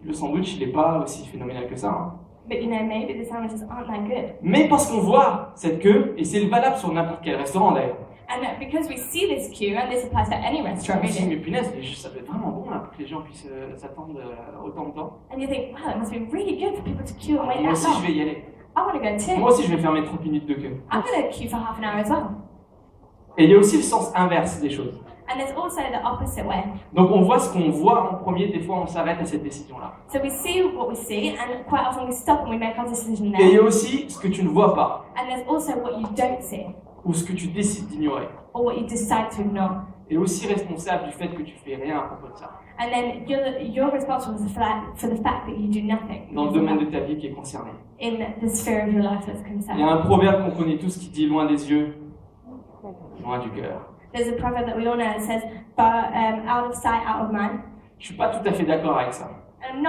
le sandwich il n'est pas aussi phénoménal que ça. Hein. but you know, maybe the sandwiches aren't that good. Mais parce qu'on voit cette queue, et c'est valable sur n'importe quel restaurant d'ailleurs, And because we see this queue, and this applies to any on restaurant se dit, really, mais punaise, ça doit être vraiment bon là pour que les gens puissent s'attendre autant de temps. and you think, wow, it must be really good for people to queue and wait Moi that aussi je long. vais y aller. I want to go too. Moi aussi je vais faire mes 30 minutes de queue. I'm going to queue for half an hour as well. Et il y a aussi le sens inverse des choses. And there's also the opposite way. Donc on voit ce qu'on voit en premier, des fois on s'arrête à cette décision-là. So we see what we see, and quite often we stop and we make our decision Et il y there. a aussi ce que tu ne vois pas, And there's also what you don't see, ou ce que tu décides d'ignorer. or what you decide to ignore. Et aussi responsable du fait que tu fais rien à propos de ça, And then you're responsible for the fact that you do nothing dans le domaine de ta vie qui est concerné. in the sphere of your life that's Il y a concerned. un proverbe qu'on connaît tous qui dit loin des yeux, loin du cœur. There's a proverb that we all know that says, out of sight, out of mind. Je suis pas tout à fait d'accord avec ça. And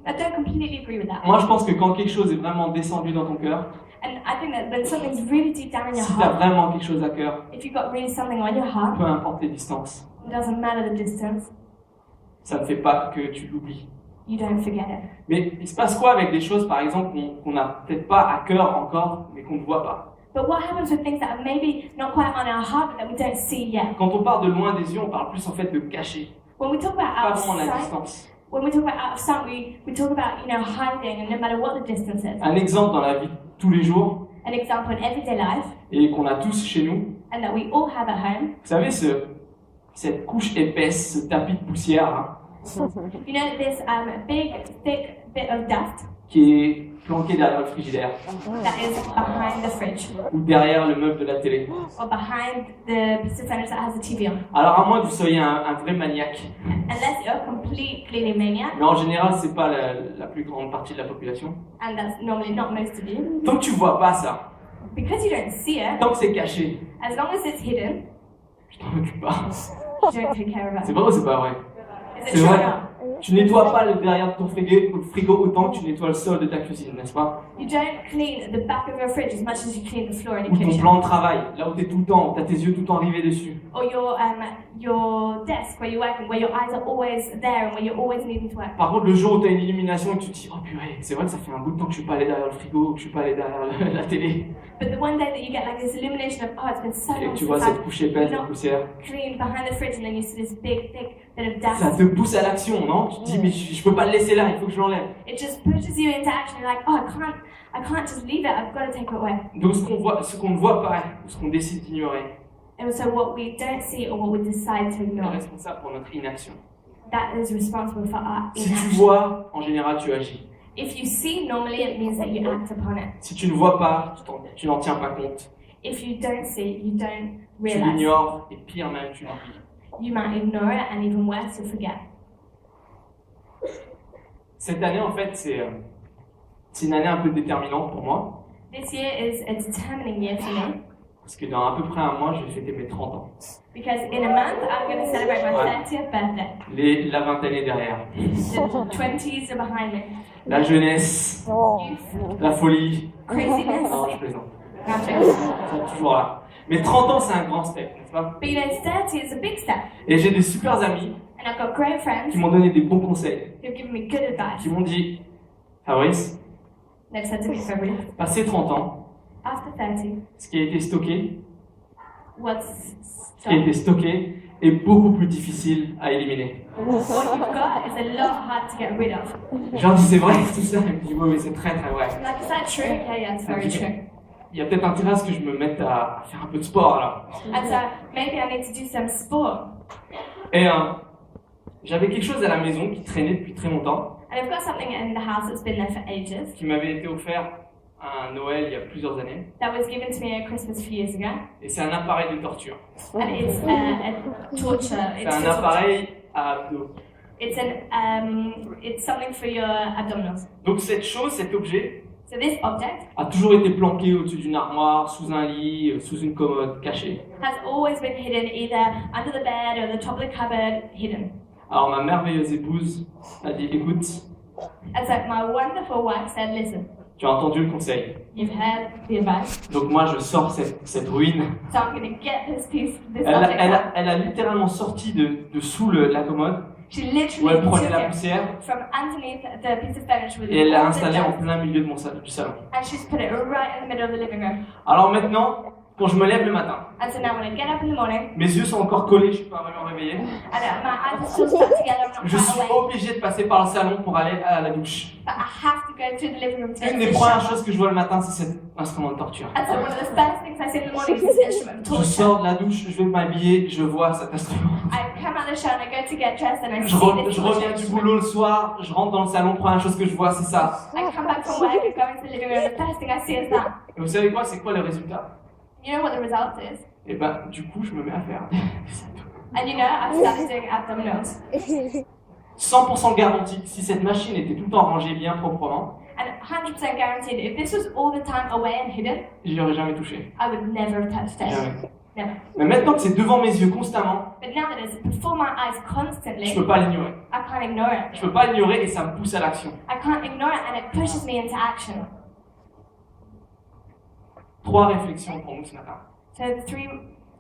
I don't completely agree with that. Moi je pense que quand quelque chose est vraiment descendu dans ton cœur, And I think that when something's really deep down in your si tu as heart, vraiment quelque chose à cœur, if you've got really something on your heart, peu importe les distances, it doesn't matter the distance, ça ne fait pas que tu l'oublies. you don't forget it. Mais il se passe quoi avec des choses par exemple qu'on n'a peut-être pas à cœur encore, mais qu'on ne voit pas? But what happens with things that are maybe not quite on our heart, but that we don't see yet? Quand on parle de loin des yeux, on parle plus en fait de cacher, When we talk about pas out of vraiment la sight, distance. when we talk about out of sight, we talk about, hiding, and no matter what the distance is. Un exemple dans la vie de tous les jours, An example in everyday life, et qu'on a tous chez nous, and that we all have at home. vous savez, cette couche épaisse, ce tapis de poussière, hein, You know this big, thick bit of dust qui est planqué derrière le frigidaire that is behind the fridge ou derrière le meuble de la télé. or behind the piece of furniture that has the TV on. Alors à moins que vous soyez un vrai maniaque, Unless you're a complete cleaning maniac, mais en général c'est pas la plus grande partie de la population. and that's normally not most of you, Tant que tu vois pas ça, because you don't see it, tant que c'est caché, as long as it's hidden, je t'en occupe pas. you don't take care of C'est it. vrai ou c'est pas vrai? Is it C'est true or vrai. not? Tu nettoies pas le derrière de ton frigo autant que tu nettoies le sol de ta cuisine, n'est-ce pas? You don't clean the back of your fridge as much as you clean the floor in your Ou ton kitchen. plan de travail, là où t'es tout le temps, t'as tes yeux tout le temps rivés dessus. Or your desk where you're working, where your eyes are always there and where you're always needing to work. Par contre, le jour où t'as une illumination et que tu te dis, oh purée, c'est vrai que ça fait un bout de temps que je suis pas allé derrière le frigo, que je suis pas allé derrière la télé. But the one day that you get like this illumination of, oh, it's been so Et long que tu since vois cette I've couche épaisse de poussière. cleaned behind the fridge, and then you see this big, thick bit of Ça dust. te pousse à l'action, non? Tu te dis, mais je peux pas le laisser là, il faut que je l'enlève. It just pushes you into action. You're like, oh, I can't just leave it. I've got to take it away. Donc ce qu'on ne voit pas, ou ce qu'on décide d'ignorer, And so what we don't see or what we decide to est ignore, responsable pour notre inaction. that is responsible for our Si tu inaction. vois, en général, tu agis. If you see, normally it means that you act upon it. Si tu ne vois pas, tu n'en tiens pas compte. If you don't see, you don't Tu realize. l'ignores, et pire même, tu l'oublies. You might ignore it, and even worse, you'll forget. Cette année, en fait, c'est une année un peu déterminante pour moi. This year is a determining year for me Parce que dans à peu près un mois, je vais fêter mes 30 ans. because in a month I'm going to celebrate my 30th birthday. La vingtaine est derrière. The 20s are behind me. La jeunesse, Youth, la folie. craziness. Non, je plaisante. No, I'm joking. Ils sont toujours là. Mais 30 ans, c'est un grand step, n'est-ce pas? But you know, 30 is a big step. Et j'ai des super amis And I've got great friends qui m'ont donné des bons conseils. who've given me good advice. Qui m'ont dit, Fabrice, They've said to me, February, passé 30 ans, after 30, ce qui a été stocké, what's ce qui a été stocké est beaucoup plus difficile à éliminer. what you've got is a lot hard to get rid of. Je leur dis, c'est vrai, tout ça. Ils me disent, oui, mais c'est très très vrai. I'm like, is that true? Yeah, it's very true. Il y a peut-être intérêt à ce que je me mette à faire un peu de sport alors. And so maybe I need to do some sport. Et j'avais quelque chose à la maison qui traînait depuis très longtemps, And I've got something in the house that's been there for ages qui m'avait été offert à Noël il y a plusieurs années. that was given to me at Christmas a few years ago. Et c'est un appareil de torture. And it's a torture. C'est It's un for torture. appareil à abdos. It's something for your abdominals. Donc cette chose, cet objet, So this object a toujours été planqué au-dessus d'une armoire, sous un lit, sous une commode, caché. has always been hidden either under the bed or the top of the cupboard, hidden. Alors ma merveilleuse épouse a dit, écoute, And so my wonderful wife said, listen, tu as entendu le conseil. you've heard the advice, Donc moi je sors cette ruine. so I'm going to get this Elle object out. a littéralement sorti de sous la commode, She où elle literally prenait took la it poussière, from underneath the piece of furniture with et elle l'a all the installé en dust, plein milieu de du salon. and she's put it right in the middle of the living room. Alors maintenant, quand je me lève le matin, And so now when I get up in the morning, mes yeux sont encore collés, je suis pas vraiment réveillé. and my eyes are still stuck together, I'm not Je quite suis awake, obligé de passer par le salon pour aller à la douche. but I have to go through the living room to get Une to des the premières shower. choses que je vois le matin, c'est cet instrument de torture. And so one of the first things I see in the morning is this instrument of Je torture. sors de la douche, je vais m'habiller, je vois cet instrument. I come out of the shower and I go to get dressed and I Je, see this je reviens du boulot le soir, je rentre dans le salon, première chose que je vois, c'est ça. I come back from work, I go into the living room, and the first thing I see is that. Et vous savez quoi, c'est quoi le résultat? You know what the result is? Et ben, du coup, je me mets à faire. And you know, I've started doing abdominals. 100% garantie, si cette machine était tout le temps rangée bien proprement, And 100% guaranteed, if this was all the time away and hidden, j'y aurais jamais touché. I would never have touched it. Jamais. Never. Mais maintenant que c'est devant mes yeux constamment, But now that it's before my eyes je constantly, peux pas l'ignorer. I can't ignore it. Je peux pas l'ignorer et ça me pousse à l'action. I can't ignore it and it pushes me into action. 3 réflexions pour nous ce matin. So, 3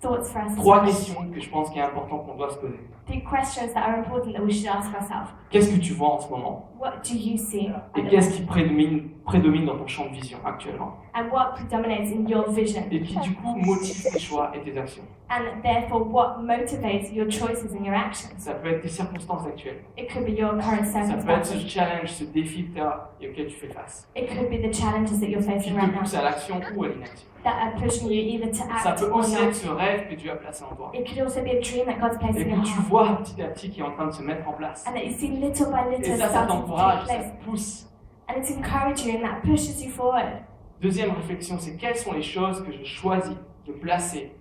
thoughts for us. 3 questions que je pense qu'il est important qu'on doit se poser. 3 questions that are important that we should ask ourselves. Qu'est-ce que tu vois en ce moment? What do you see? Et qu'est-ce qui prédomine dans ton champ de vision actuellement? And what predominates in your vision? Et qui du coup motive tes choix et tes actions. And therefore, what motivates your choices and your actions? Ça peut être tes circonstances actuelles. It could be your current Ça peut être circumstances. ce challenge, ce défi que tu as et auquel tu fais face. It could be the challenges that you're Qui facing te right now pousse à l'action ou à l'inaction. that are pushing you either to Ça act peut or aussi not. être ce rêve que Dieu a placé en toi. It could also be a dream that God's placed Et in your que tu heart. vois petit à petit qui est en train de se mettre en place. And that you see little by Et little ça starting to t'encourage, take ça place. te pousse. And it encourages you and that pushes you forward. Deuxième réflexion, c'est quelles sont les choses que je choisis de placer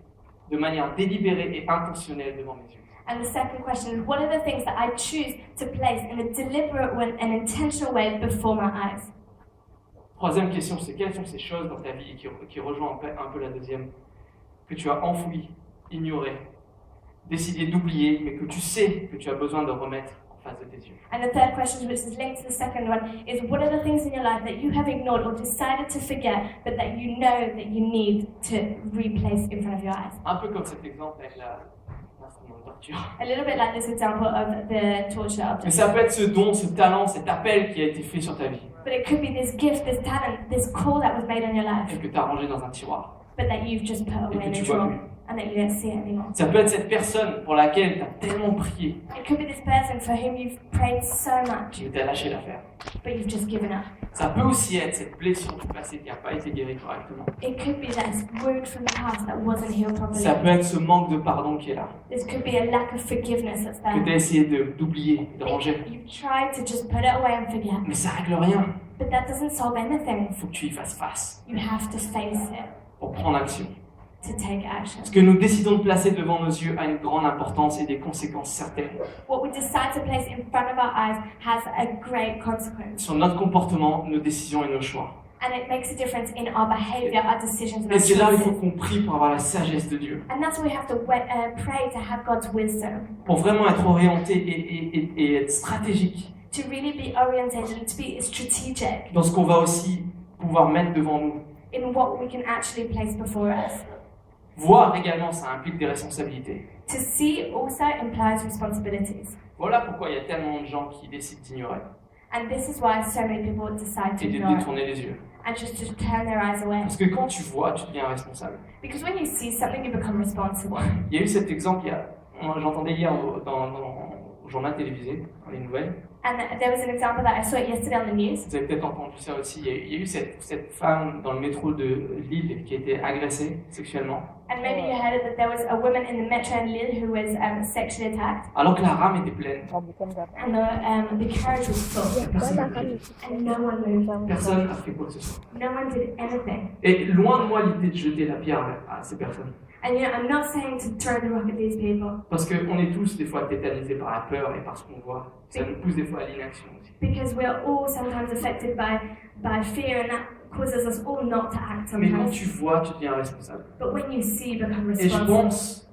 de manière délibérée et intentionnelle devant mes yeux. And the second question is, what are the things that I choose to place in a deliberate and intentional way before my eyes? Troisième question, c'est quelles sont ces choses dans ta vie qui rejoint un peu la deuxième, que tu as enfouies, ignorées, décidé d'oublier, mais que tu sais que tu as besoin de remettre en face de tes yeux. And the third question, which is linked to the second one, is what are the things in your life that you have ignored or decided to forget, but that you know that you need to replace in front of your eyes? Un peu comme cet exemple avec l'instrument de torture. A little bit like this example of the torture Mais object. ça peut être ce don, ce talent, cet appel qui a été fait sur ta vie But it could be this gift, this talent, this call that was made on your life, et que tu as rangé dans un tiroir. but that you've just put Et away que in tu a vois drawer plus. and that you don't see it anymore. Ça peut être cette personne pour laquelle tu as tellement prié, It could be this person for whom you've prayed so much, mais tu as lâché l'affaire. but you've just given up. Ça peut aussi être cette blessure du passé qui n'a pas été guérie correctement. It could be that wound from the past that wasn't healed properly. Ça peut être ce manque de pardon qui est là, This could be a lack of forgiveness that's que tu as there. essayé d'oublier, de ranger. You've tried to just put it away and forget, Mais ça règle rien. but that doesn't solve anything. Il faut que tu y fasses face You have to face it pour prendre action. to take action. Ce que nous décidons de placer devant nos yeux a une grande importance et des conséquences certaines What we decide to place in front of our eyes has a great consequence, sur notre comportement, nos décisions et nos choix. and it makes a difference in our behavior, our decisions, and Et our c'est là où il faut choices. qu'on prie pour avoir la sagesse de Dieu, And that's why we have to pray to have God's wisdom, pour vraiment être orienté et être stratégique to really be oriented and to be strategic dans ce qu'on va aussi pouvoir mettre devant nous. in what we can actually place before us. Voir également, ça implique des responsabilités. To see also implies responsibilities. Voilà pourquoi il y a tellement de gens qui décident d'ignorer And this is why so many people decide to et de ignore it détourner les yeux. and just to turn their eyes away. Parce que quand tu vois, tu deviens responsable. Because when you see something, you become responsible. Il y a eu cet exemple, j'entendais hier au journal télévisé, dans les nouvelles. And there was an example that I saw it yesterday on the news. Vous avez peut-être entendu ça aussi. Il y a eu cette femme dans le métro de Lille qui a été agressée sexuellement, And maybe you heard that there was a woman in the metro in Lille who was sexually attacked, alors que la rame était pleine. and the carriage was full, and no one moved. Personne n'a fait quoi que ce soit. No one did anything. Et loin de moi l'idée de jeter la pierre à ces personnes. And you know, I'm not saying to throw the rock at these people, Parce qu'on est tous des fois tétanisés par la peur et par ce qu'on voit. Ça nous pousse des fois à l'inaction aussi. because we're all sometimes affected by fear, and that causes us all not to act Mais quand sometimes. tu vois, tu deviens responsable. But when you see, you become Et je responsible. pense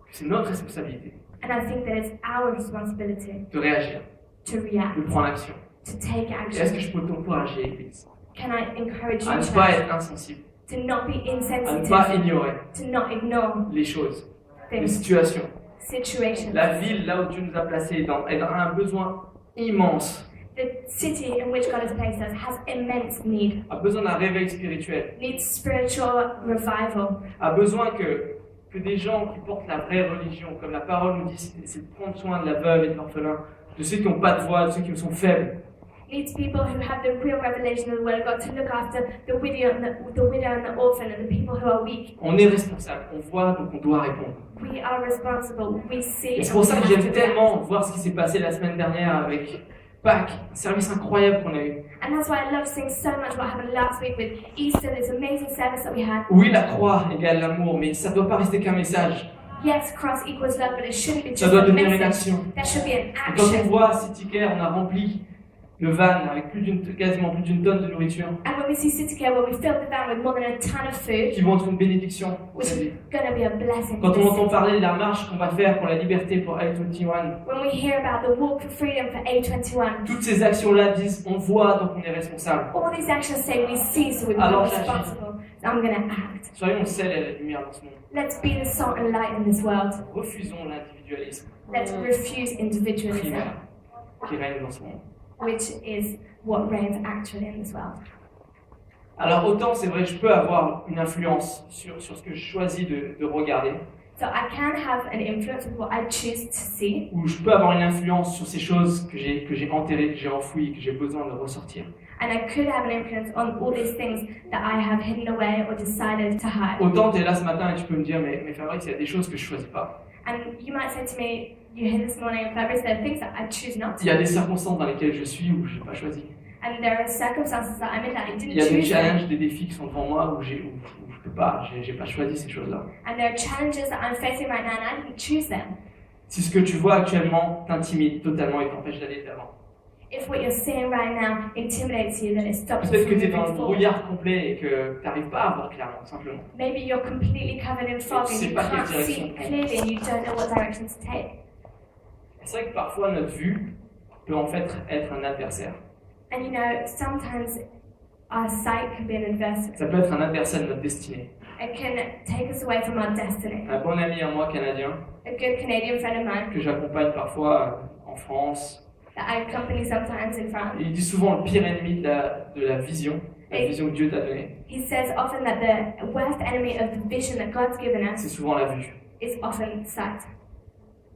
que c'est notre responsabilité And I think that it's our responsibility de réagir, to react, de prendre action. to take Et est-ce que action. je peux t'encourager, Église, Can I encourage à you, ne pas church, être insensible, to not be à ne insensitive, pas ignorer to not ignore les choses, les things, situations. situations. La ville, là où Dieu nous a placés, elle a un besoin immense, The city in which God has placed us has immense need, a besoin d'un réveil spirituel, needs spiritual revival, a besoin que des gens qui portent la vraie religion, comme la parole nous dit, c'est de prendre soin de la veuve et de l'orphelin, de ceux qui n'ont pas de voix, de ceux qui sont faibles. needs people who have the real revelation of the Word of God to look after the widow and the orphan and the people who are weak. On est responsable, on voit, donc on doit répondre. We are responsible. We see. Et c'est and pour we ça que have j'aime to react. tellement voir ce qui s'est passé la semaine dernière avec Pâques, un service incroyable qu'on a eu. And that's why I love seeing so much what happened last week with Easter, this amazing service that we had. Oui, la croix égale l'amour, mais ça ne doit pas rester qu'un message. Yes, cross equals love, but it shouldn't be Ça just doit a devenir une message. action. There should be an Et quand on action. voit City Care, on a rempli le van avec quasiment plus d'une tonne de nourriture, And when we see City Care, where we filled the van with more than a ton of food, qui vont être une bénédiction pour which cette is vie. going to be a blessing. Quand for on this entend city. parler de la marche qu'on va faire pour la liberté pour A21, When we hear about the walk for freedom for A21, toutes ces actions-là disent on voit donc on est responsable. all these actions say we see, so we become Alors, j'agis. responsible. So I'm going to act. Soyons le sel et la lumière dans ce monde. Let's be the salt and light in this world. Refusons l'individualisme Let's refuse individualism, primaire qui règne dans ce monde. which is what reigns actually in this world. Alors autant c'est vrai, je peux avoir une influence sur ce que je choisis de regarder, So I can have an influence with what I choose to see, ou je peux avoir une influence sur ces choses que j'ai enterrées, que j'ai enfouies, que j'ai besoin de ressortir. and I could have an influence on all these things that I have hidden away or decided to hide. Autant tu es là ce matin et tu peux me dire mais Fabrice, il y a des choses que je choisis pas. And you might say to me, you hear this morning, Fabrice, there are things that I choose not Il y a to. des circonstances dans lesquelles je suis ou je n'ai pas choisi. And there are circumstances that I'm in that I Il didn't y a des choose them. challenges, des défis qui sont devant moi où je peux pas, j'ai pas choisi ces choses-là. And there are challenges that I'm facing right now and I didn't choose them. Si ce que tu vois actuellement t'intimide totalement et t'empêche d'aller de l'avant. If what you're seeing right now intimidates you, then it stops you Peut-être que from tu es dans moving le forward. brouillard complet et que tu n'arrives pas à voir clairement, simplement. Maybe you're completely covered in fog Tu and sais you pas quelle can't direction see prendre. clearly and you don't know what direction to take. C'est vrai que parfois notre vue peut en fait être un adversaire. And you know, sometimes our sight can be an adversary. Ça peut être un adversaire de notre destinée. It can take us away from our destiny. Un bon ami à moi canadien A good Canadian friend of mine que j'accompagne parfois en France, that I accompany sometimes in France, il dit souvent le pire ennemi de la vision que Dieu t'a donnée, he says often that the worst enemy of the vision that God's given us c'est souvent la vue. is often sight.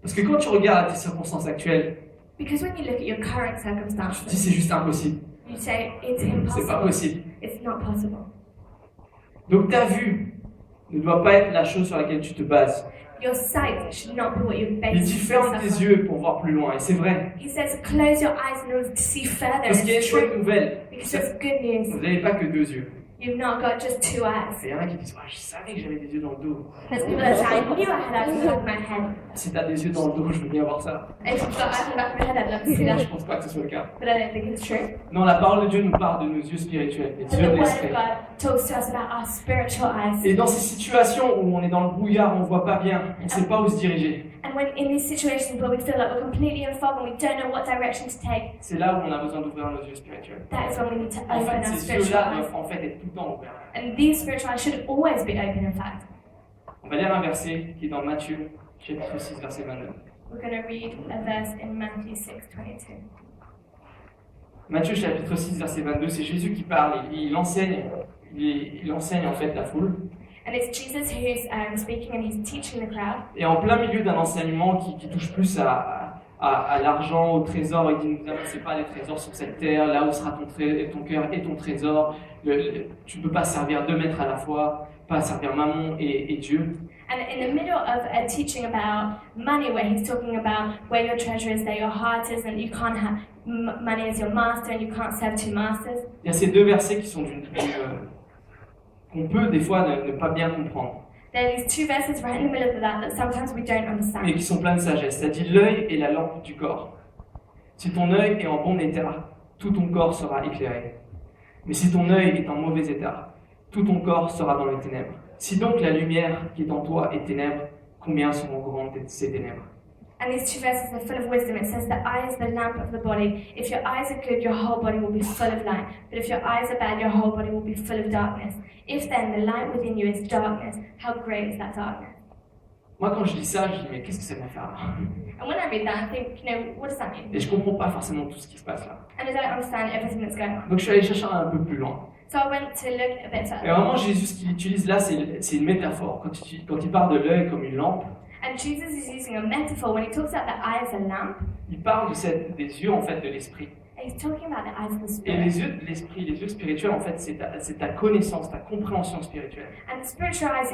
Parce que quand tu regardes tes circonstances actuelles, Because when you look at your current tu te dis circumstances, c'est juste impossible, you say it's c'est pas impossible. possible. It's not possible. Donc ta vue ne doit pas être la chose sur laquelle tu te bases. Your sight should not be what you Il base dit ferme yourself tes on. yeux pour voir plus loin, et c'est vrai. He says close your eyes in order to see further. Parce qu'il y a une It's chouette true. nouvelle, Because there's good news. vous n'avez pas que deux yeux. You've not got just two eyes. Il y en a qui disent je savais que j'avais des yeux dans le dos. There's people that say, I knew I had eyes in the back of my head. Si t'as des yeux dans le dos, je veux bien voir ça. If you've got eyes in the back of my head, I'd love to see Je that. pense pas que ce soit le cas. But I don't think it's true. Non, la parole de Dieu nous parle de nos yeux spirituels, les And yeux the de Word of l'esprit. God talks to us about our spiritual eyes. Et dans ces situations où on est dans le brouillard, on ne voit pas bien, on ne sait pas où se diriger, And when in these situations where we feel like we're completely in fog and we don't know what direction to take, c'est là où on a besoin d'ouvrir nos yeux spirituels. that is when we need to En open fait, our ces spiritual yeux-là eyes. doivent en fait être tout le temps ouverts. And these spiritual eyes should always be open, in fact. On va lire un verset qui est dans Matthieu, chapitre 6, verset 22. We're going to read a verse in Matthew 6:22. Matthieu, chapitre 6, verset 22, c'est Jésus qui parle, il enseigne en fait la foule. And it's Jesus who's speaking and he's teaching the crowd. Et en plein milieu d'un enseignement qui touche plus à l'argent, au trésor, il dit ne vous amassez pas les trésors sur cette terre, là où sera ton cœur et ton trésor. Tu ne peux pas servir deux maîtres à la fois, pas servir Mammon et Dieu. And in the middle of a teaching about money, where he's talking about where your treasure is, there your heart is, and you can't have money as your master, and you can't serve two masters. Il y a ces deux versets qui sont qu'on peut des fois ne pas bien comprendre, There are these two verses right in the middle of that sometimes we don't mais understand. qui sont pleins de sagesse. Ça dit l'œil est la lampe du corps. Si ton œil est en bon état, tout ton corps sera éclairé. Mais si ton œil est en mauvais état, tout ton corps sera dans les ténèbres. Si donc la lumière qui est en toi est ténèbres, combien seront grandes ces ténèbres? And these two verses are full of wisdom. It says, the eye is the lamp of the body. If your eyes are good, your whole body will be full of light. But if your eyes are bad, your whole body will be full of darkness. If then the light within you is darkness, how great is that darkness? Moi, quand je lis ça, je dis mais qu'est-ce que ça vient faire là? And when I read that, I think, what does that mean? Et je comprends pas forcément tout ce qui se passe là. And I don't understand everything that's going on. Donc je suis allé chercher un peu plus loin. So I went to look a bit Et further. vraiment, Jésus, ce qu'il utilise là, c'est une métaphore. Quand il parle de l'œil comme une lampe, And Jesus is using a metaphor when he talks about the eye as a lamp. il parle des yeux en fait de l'esprit. And he's talking about the eyes of the Et spirit. les yeux de l'esprit, les yeux spirituels, en fait, c'est ta connaissance, ta compréhension spirituelle. And the spiritual eyes,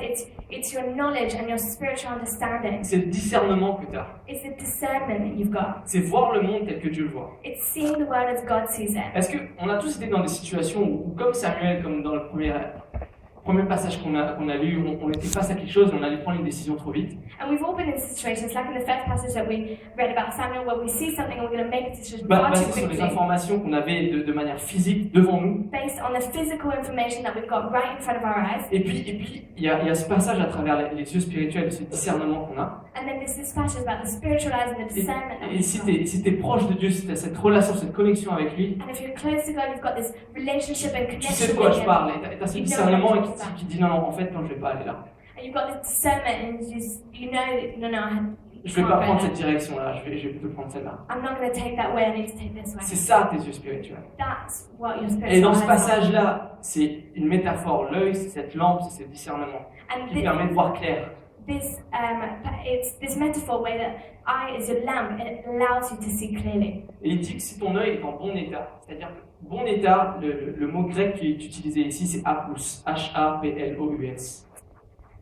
it's your knowledge and your spiritual understanding. C'est le discernement que tu as. It's the discernment that you've got. C'est voir le monde tel que Dieu le voit. It's seeing the world as God sees it. Est-ce qu'on a tous été dans des situations où, comme Samuel, comme dans le premier passage qu'on a lu, on était face à quelque chose et on allait prendre une décision trop vite? And we've all been in situations, like in the first passage that we read about Samuel, where we see something and we're going to make a decision far too Basé sur les quickly, informations qu'on avait de manière physique devant nous. based on the physical information that we've got right in front of our eyes. Et puis il y a ce passage à travers les yeux spirituels, ce discernement qu'on a. And then there's this passage about the spiritual eyes and the discernment that Et we've si got. t'es proche de Dieu, si t'as cette relation, cette connexion avec lui, And if you're close to God, you've got this relationship and tu sais de connection quoi with je Him. parle. Et t'as ce discernement qui dit non, en fait, non, je vais pas aller là. And you've got this discernment and you know that, no, Je vais pas prendre cette direction-là, je vais plutôt prendre celle-là. I'm not going to take that way, I need to take this way. C'est ça tes yeux spirituels. That's what your Et spiritual dans ce eyes are. passage-là, c'est une métaphore. L'œil, c'est cette lampe, c'est ce discernement And qui permet de voir clair. it's this metaphor where the eye is your lamp and it allows you to see clearly. Et il dit que si ton œil est en bon état, c'est-à-dire que bon état, le mot grec qui est utilisé ici, c'est aplous, H-A-P-L-O-U-S.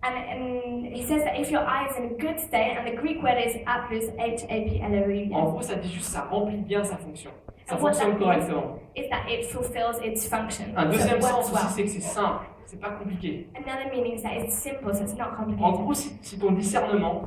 And he says that if your eye is in a good state, and the Greek word is aplous, En H-A-P-L-O-U-S. gros, ça dit juste ça remplit bien sa fonction. ça And what fonctionne that correctement. is that it fulfills its function. Un So it deuxième works sens well. aussi, c'est que c'est simple, c'est pas compliqué. Another meaning is that it's simple, so it's not En complicated. gros, si ton discernement,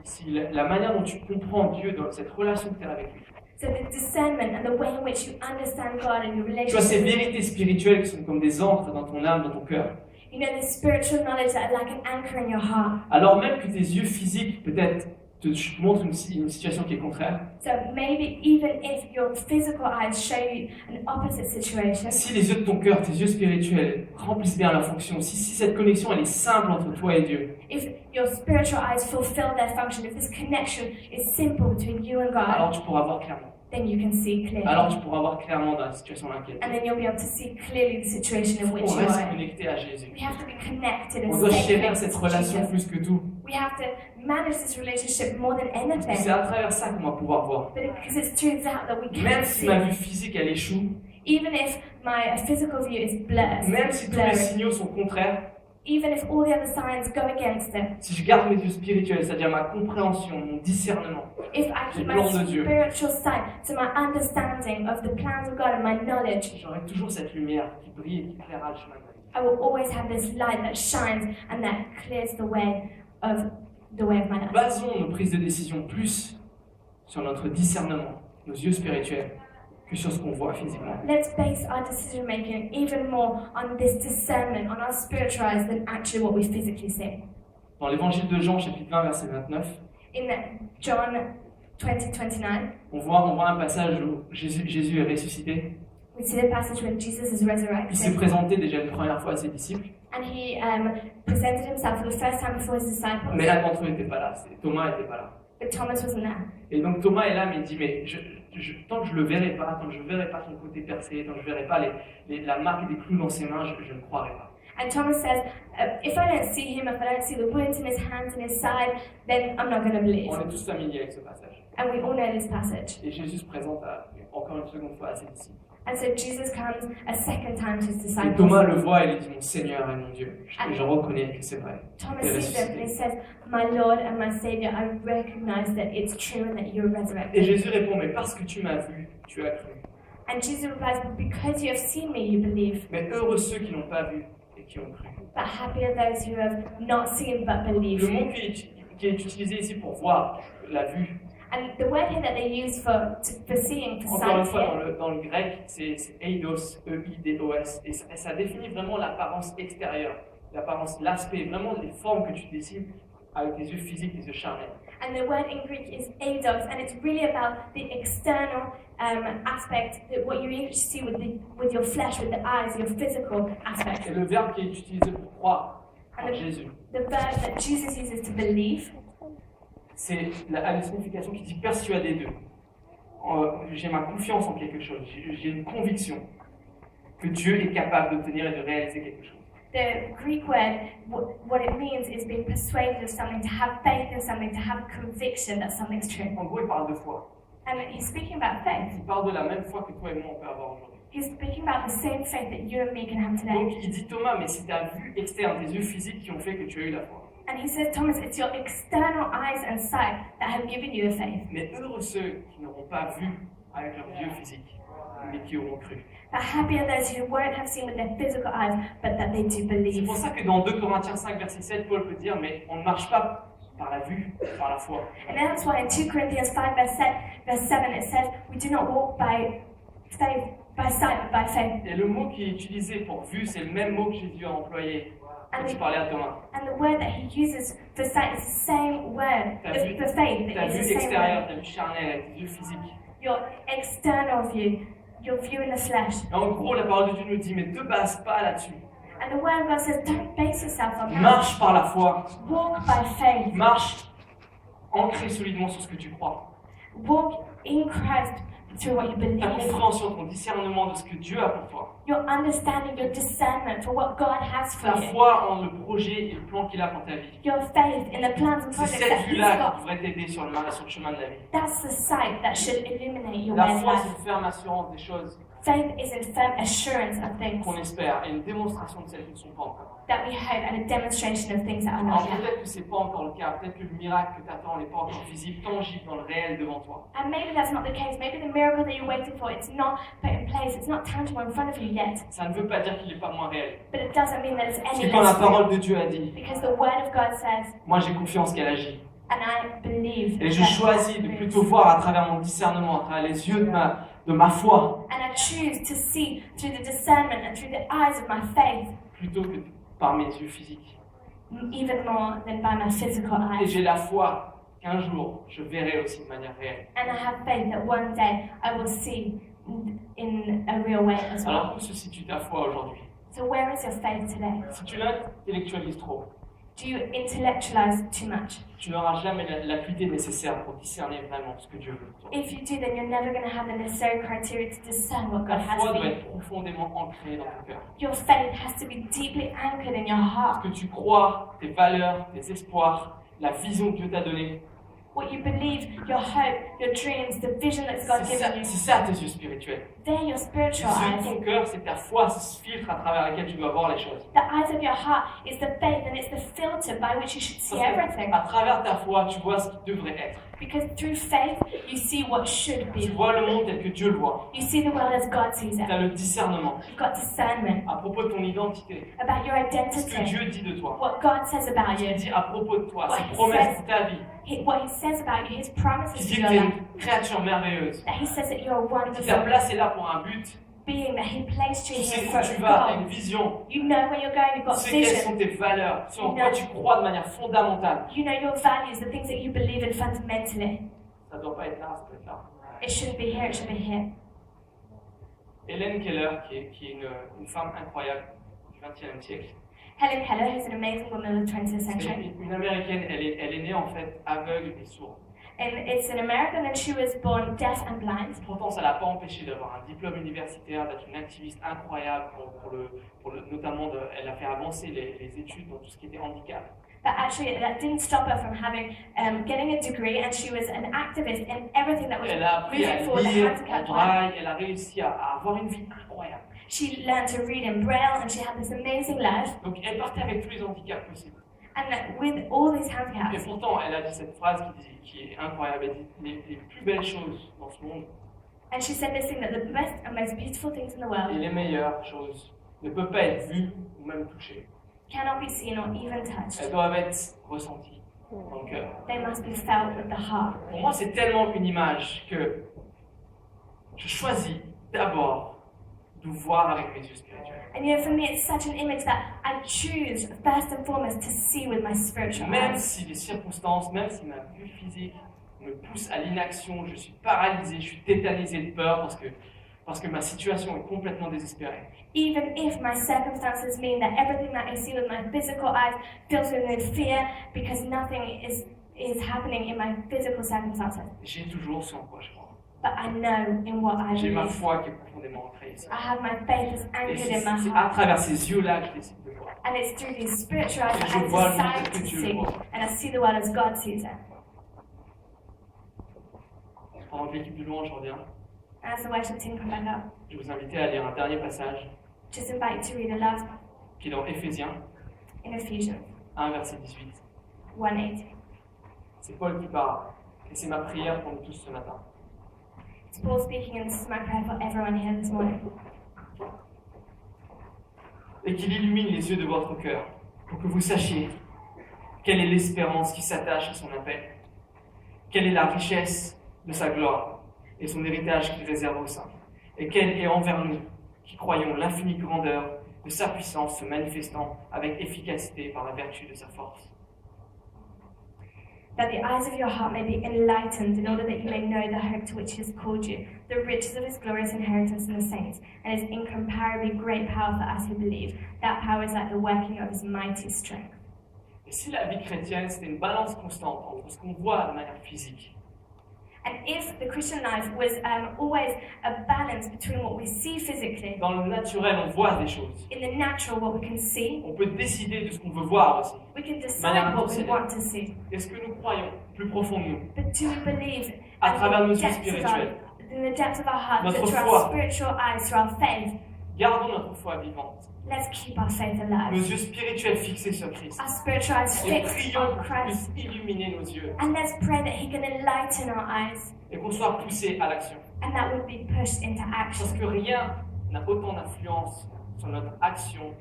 si la manière dont tu comprends Dieu dans cette relation que tu as avec lui, So the discernment and the way in which you understand God and your tu vois ces relationship, vérités spirituelles qui sont comme des ancres dans ton âme, dans ton cœur, you know, the spiritual knowledge that are like an anchor in your heart. alors même que tes yeux physiques peut-être te montrent une situation qui est contraire, So maybe even if your physical eyes show you an opposite situation, si les yeux de ton cœur, tes yeux spirituels remplissent bien leur fonction, si cette connexion elle est simple entre toi et Dieu, if your spiritual eyes fulfill their function, if this connection is simple between you and God, alors tu pourras voir clairement. then you can see clearly. Alors tu pourras voir clairement dans la situation dans laquelle And then you'll be able to see clearly the situation in which on you reste are in. connecté à Jésus. We have to be connected and On doit stay chérir connected cette to relation Jesus. plus que tout. We have to manage this relationship more than Et anything. c'est à travers ça qu'on va pouvoir voir. But because it's through that that we can Même si see. ma vue physique elle échoue, Even if my physical view is blurred, même si tous les signaux sont contraires, even if all the other signs go against it, si je garde mes yeux spirituels, c'est-à-dire ma compréhension, mon discernement, if I keep my plans de Dieu. spiritual sight to my understanding of the plans of God and my knowledge, j'aurai toujours cette lumière qui brille et qui éclairera le chemin de ma vie. I will always have this light that shines and that clears the way of my life. Basons nos prises de décision plus sur notre discernement, nos yeux spirituels, que sur ce qu'on voit physiquement. Let's base our decision making even more on this discernment, on our spiritual eyes, than actually what we physically see. Dans l'évangile de Jean, chapitre 20, verset 29, In John 20:29, on voit un passage où Jésus est ressuscité. we see the passage when Jesus is Il s'est resurrected, présenté déjà une première fois à ses disciples, and he presented himself for the first time before his disciples, mais un d'entre eux n'était pas là, Thomas n'était pas là. but Thomas wasn't there. Et donc Thomas est là, mais il dit, mais tant que je le verrai pas, tant que je verrai pas son côté percé, tant que je verrai pas la marque des clous dans ses mains, je ne croirai pas. And Thomas says, if I don't see him, if I don't see the wounds in his hands and his side, then I'm not going to believe. On est tous familiers avec ce passage. And we all know this passage. Et Jésus se présente encore une seconde fois à ses disciples. And so Jesus comes a second time to his Et disciples. Thomas le voit et lui dit, mon Seigneur et mon Dieu. Et je reconnais que c'est vrai. Thomas Il est sees him and he ressuscité. says, my Lord and my Savior, I recognize that it's true and that you're resurrected. Et Jésus répond, mais parce que tu m'as vu, tu as cru. And Jesus replies, because you have seen me, you believe. Mais heureux ceux qui n'ont pas vu et qui ont cru. But happy are those who have not seen but Le believe. mot qui est utilisé ici pour voir, la vue, And the word here that they use for seeing, for encore une sight fois here, dans le grec, c'est eidos, E-I-D-O-S. Et ça définit vraiment l'apparence extérieure, l'apparence, l'aspect, vraiment les formes que tu dessines avec tes yeux physiques, tes yeux charnels. and the word in Greek is eidos, and it's really about the external aspect, that what you see with your flesh, with the eyes, your physical aspect. Et le verbe qui est utilisé pour croire en And Jésus, the verb that Jesus uses to believe, c'est la signification qui dit persuader d'eux. J'ai ma confiance en quelque chose, j'ai une conviction que Dieu est capable d'obtenir et de réaliser quelque chose. the Greek word, what it means is being persuaded of something, to have faith in something, to have conviction that something's true. En gros, il parle de foi. And he's speaking about faith. Il parle de la même foi que toi et moi on peut avoir aujourd'hui. He's speaking about the same faith that you and me can have Donc today. il dit Thomas, mais c'est ta vue externe, tes yeux physiques qui ont fait que tu as eu la foi. And he says, Thomas, it's your external eyes and sight that have given you the faith. Mais heureux ceux qui n'auront pas vu avec leurs yeux physiques, mais qui auront cru. But happy are those who won't have seen with their physical eyes, but that they do C'est believe. pour ça que dans 2 Corinthiens 5, verset 7, Paul peut dire, mais on ne marche pas par la vue, par la foi. And that's why in 2 Corinthians 5, verse 7, it says, we do not walk by faith, by sight, but by faith. Et le mot qui est utilisé pour vue, c'est le même mot que Jésus a employé quand il parlait à Thomas. And the word that he uses for sight is the same word, Ta vue, for faith, ta it's vue the same extérieure, word. ta vue charnelle, avec tes yeux physiques. Your external view, your view in the flesh. Et en gros, la parole de Dieu nous dit, mais ne te base pas là-dessus. And the word of God says, don't base yourself on that. Marche par la foi. Walk by faith. Marche ancré solidement sur ce que tu crois. Walk in Christ through what you Ta believe. compréhension, ton discernement de ce que Dieu a pour toi. Your understanding, your discernment for what God has for Ta you. foi en le projet et le plan qu'il a pour ta vie. Your faith in the plans and C'est projects cette that He's vue-là qui got. devrait t'aider sur le chemin de la vie. That's the sight that should illuminate your La way of foi, c'est life. une ferme assurance des choses Faith is a firm assurance of things qu'on espère et une démonstration de celles qui ne sont pas encore. that we hope and a demonstration of things that are Alors not yet. peut-être que c'est pas encore le cas, peut-être que le miracle que tu attends n'est pas encore visible, tangible dans le réel devant toi. And maybe that's not the case. Maybe the miracle that you're waiting for, it's not put in place. It's not tangible in front of you yet. Ça ne veut pas dire qu'il n'est pas moins réel. But it doesn't mean that it's Parce any que quand la less real. parole de Dieu a dit, Because the word of God says, moi j'ai confiance qu'elle agit. and I believe. Et je that choisis God de moves. plutôt voir à travers mon discernement, à travers les yeux de ma foi, And I choose to see through the discernment and through the eyes of my faith, plutôt que par mes yeux physiques. even more than by my physical Et eyes. j'ai la foi qu'un jour, je verrai aussi de manière réelle. And I have faith that one day I will see in a real way as well. Alors où se situe ta foi aujourd'hui? So where is your faith today? Si tu l'intellectualises trop, Do you intellectualize too much? tu n'auras jamais l'acuité nécessaire pour discerner vraiment ce que Dieu veut pour toi. If you do, then you're never going to have the necessary criteria to discern what Ta God has foi for doit you. être profondément ancrée dans ton cœur. Your faith has to be deeply anchored in your Ce heart. que tu crois, tes valeurs, tes espoirs, la vision que Dieu t'a donnée, What you believe, your hope, your dreams, the vision that God c'est given you. ça tes yeux spirituels. They're your Les spiritual yeux de eyes. ton cœur, c'est ta foi, c'est ce filtre à travers lequel tu dois voir les choses. The eyes of your heart is the faith and it's the filter by which you should see everything. À travers ta foi, tu vois ce qui devrait être. Because through faith, you see what should Tu be. vois le monde tel que Dieu le voit. You see the world as God sees Tu it. as le discernement You've got discernment à propos de ton identité. about your Ce que identity, Dieu dit de toi. what God says about Il you, dit à propos de toi, What ses he promesses says. pour ta vie. what He says about you, His Il promises dit to que your tu es life, une créature merveilleuse. that He says that you're a Il t'a wonderful placé là pour un but. being, that He placed you Tu sais here où for tu a vas, tu as une goal. vision. You know where you're going, you've Tu got sais quelles vision. sont tes valeurs, ce en You quoi know. tu crois de manière fondamentale. You know your values, the things that you believe in fundamentally. Ça ne doit pas être là, ça doit être là. It shouldn't be here, it should be here. Hélène Keller, qui est une femme incroyable du XXe siècle, Helen Keller, who's an amazing woman of the 20th c'est century, une américaine, elle est née en fait aveugle et sourde. and it's an American, and she was born deaf and blind. Pourtant, ça ne l'a pas empêchée d'avoir un diplôme universitaire, d'être une activiste incroyable notamment elle a fait avancer les études dans tout ce qui était handicap. But actually, that didn't stop her from getting a degree, and she was an activist in everything that was Elle a appris à moving forward the lire en handicapped world. braille, elle a réussi à avoir une vie incroyable. She learned to read in Braille, and she had this amazing life. Donc elle partait avec tous les handicaps possibles. And with all these Et handicaps, pourtant, elle a dit cette phrase qui est incroyable. Elle dit les plus belles choses dans ce monde and she said this thing that the best and most beautiful things in the et world les meilleures choses ne peuvent pas être vues ou même touchées. cannot be seen or even touched. Elles doivent être ressenties dans le cœur. They must be felt with the heart. Pour moi, c'est tellement une image que je choisis d'abord de voir avec mes yeux spirituels. And you know, for me, it's such an image that I choose first and foremost to see with my spiritual Même eyes. si les circonstances, même si ma vue physique me pousse à l'inaction, je suis paralysé, je suis tétanisé de peur parce que ma situation est complètement désespérée. Even if my circumstances mean that everything that I see with my physical eyes fills me with fear because nothing is happening in my physical circumstances. J'ai toujours ce en quoi je crois. But I know in what I J'ai ma believe. foi qui est profondément ancrée ici. I have my faith is Et anchored c'est in my à heart. travers ces yeux-là que je décide de voir. And it's through these spiritual eyes Et that je I vois le monde decide tel to que Dieu le see. voit. And I see the world as God sees it. Pendant que l'équipe de louange revient, As the worship team come back up, je vous invite à lire un dernier passage just invite you to read a last qui est dans Éphésiens in Ephesians 1, verset 18. 1:8. C'est Paul qui parle. Et c'est ma prière pour nous tous ce matin. It's Paul speaking, and this is my prayer for everyone here this morning. Et qu'il illumine les yeux de votre cœur pour que vous sachiez quelle est l'espérance qui s'attache à son appel, quelle est la richesse de sa gloire et son héritage qu'il réserve aux saints, et quelle est envers nous qui croyons l'infinie grandeur de sa puissance se manifestant avec efficacité par la vertu de sa force. That the eyes of your heart may be enlightened, in order that you may know the hope to which He has called you, the riches of His glorious inheritance in the saints, and His incomparably great power for us who believe. That power is like the working of His mighty strength. Et si la vie chrétienne, c'était une balance constante entre ce qu'on voit de manière physique And if the Christian life was always a balance between what we see physically, dans le naturel, on voit des choses. in the natural, what we can see, On peut décider de ce qu'on veut voir aussi. we can decide Manière what we intentionnelle. want to see. Est-ce que nous croyons plus profond de nous, But do we believe à travers nos yeux depths of spirituels, in the depths of our hearts, Notre but through foi. our spiritual eyes, through our faith, Gardons notre foi vivante. let's keep our faith Nos alive. yeux spirituels fixés sur Christ. Our spiritual eyes Et fixed prions on qu'il Christ. puisse illuminer nos yeux And let's pray that He can enlighten our eyes et qu'on soit poussés à l'action. and that we'll be pushed into action. Parce que rien n'a autant d'influence sur notre action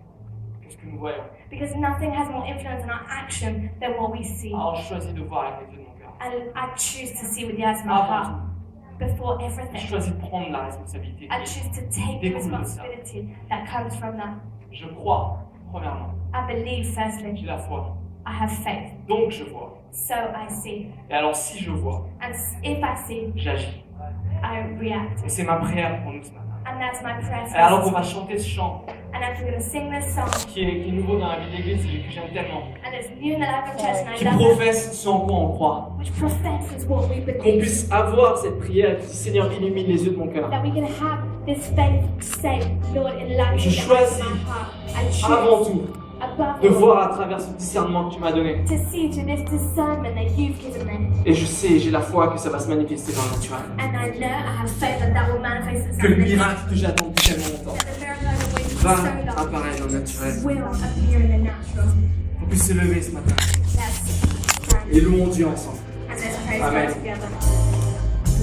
que ce que nous voyons. Because nothing has more influence on our action than what we see. Alors je choisis de voir avec les yeux de mon cœur. And I choose to see with the eyes of my Avant heart tout, before je everything. choisis de prendre la responsabilité. I choose to take the Découle de ça. responsibility that comes from that. Je crois, premièrement. I believe, J'ai firstly, la foi. I have faith, Donc je vois. so I see. Et alors si je vois, And if I see, j'agis. I react. Et c'est ma prière pour nous ce matin. And that's my prayer Et alors for qu'on us. va chanter ce chant And as we're going to sing this song, qui est nouveau dans la vie de l'Église et que j'aime tellement. and it's new in the life of church, and Qui I love it, professe ce en quoi on croit. which professes what we Qu'on believe. puisse avoir cette prière qui dit Seigneur, illumine les yeux de mon cœur. That we can have this faith to say, Lord, enlighten Je the eyes choisis of my heart. I Avant choose, tout, above de all, voir à travers ce discernement que tu m'as donné. to see to this discernment that you've given me. Et je sais, j'ai la foi que ça va se manifester dans le naturel. And I know I have faith that that will manifest itself. Que le in the miracle que j'attends depuis tellement longtemps That the miracle I've been waiting va for so long apparaître dans le naturel. will appear in the natural. On puisse se lever ce matin Let's pray. et louons Dieu ensemble. And let's praise Amen. God together.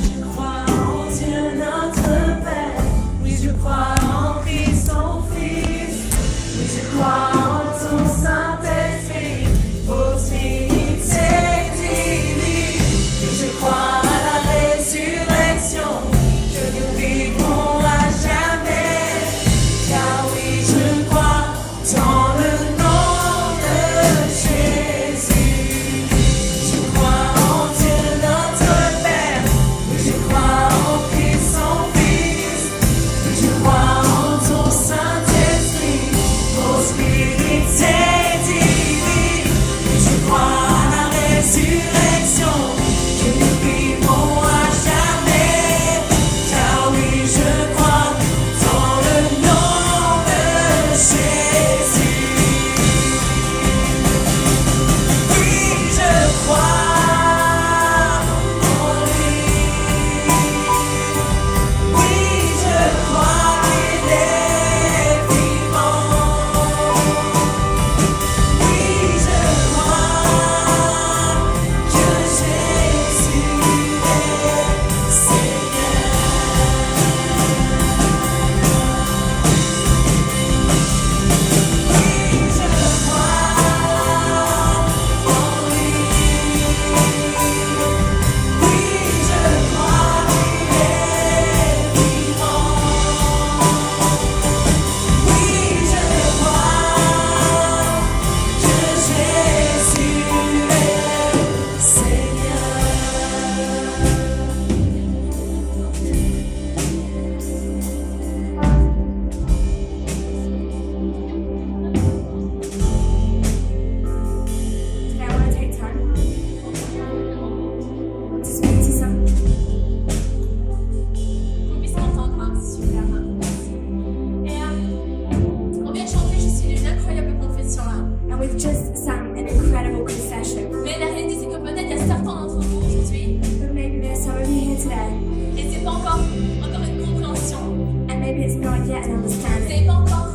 Je crois en Dieu notre Père, oui je crois en Christ son Fils, oui je crois en ton Saint-Esprit, ô Trinité divine, oui je crois à la résurrection, que nous vivrons à jamais, car oui je crois dans le nom de Jésus. Je crois en Dieu notre Père, oui je crois en Christ son Fils, oui je crois en ton Saint-Esprit, ô Trinité divine, oui je crois à la résurrection, que nous vivrons à jamais, car oui je crois dans le nom de Jésus. Oui, je crois en lui. Oui, je crois qu'il est vivant. Oui, je crois que Jésus est Seigneur. Oui, je crois en lui. Oui, je crois qu'il est vivant. Oui, je crois que Jésus est Seigneur. Today I want to take time to speak to some. Qu'on puisse m'entendre, hein, c'est super. Et on vient de chanter juste une incroyable confession là. And we've just sung an incredible confession. Mais la réalité, c'est que peut-être il y a certains d'entre vous aujourd'hui, But maybe there's some of you here today, et c'est pas encore une compréhension. and maybe it's not yet an Vous understanding. n'avez pas encore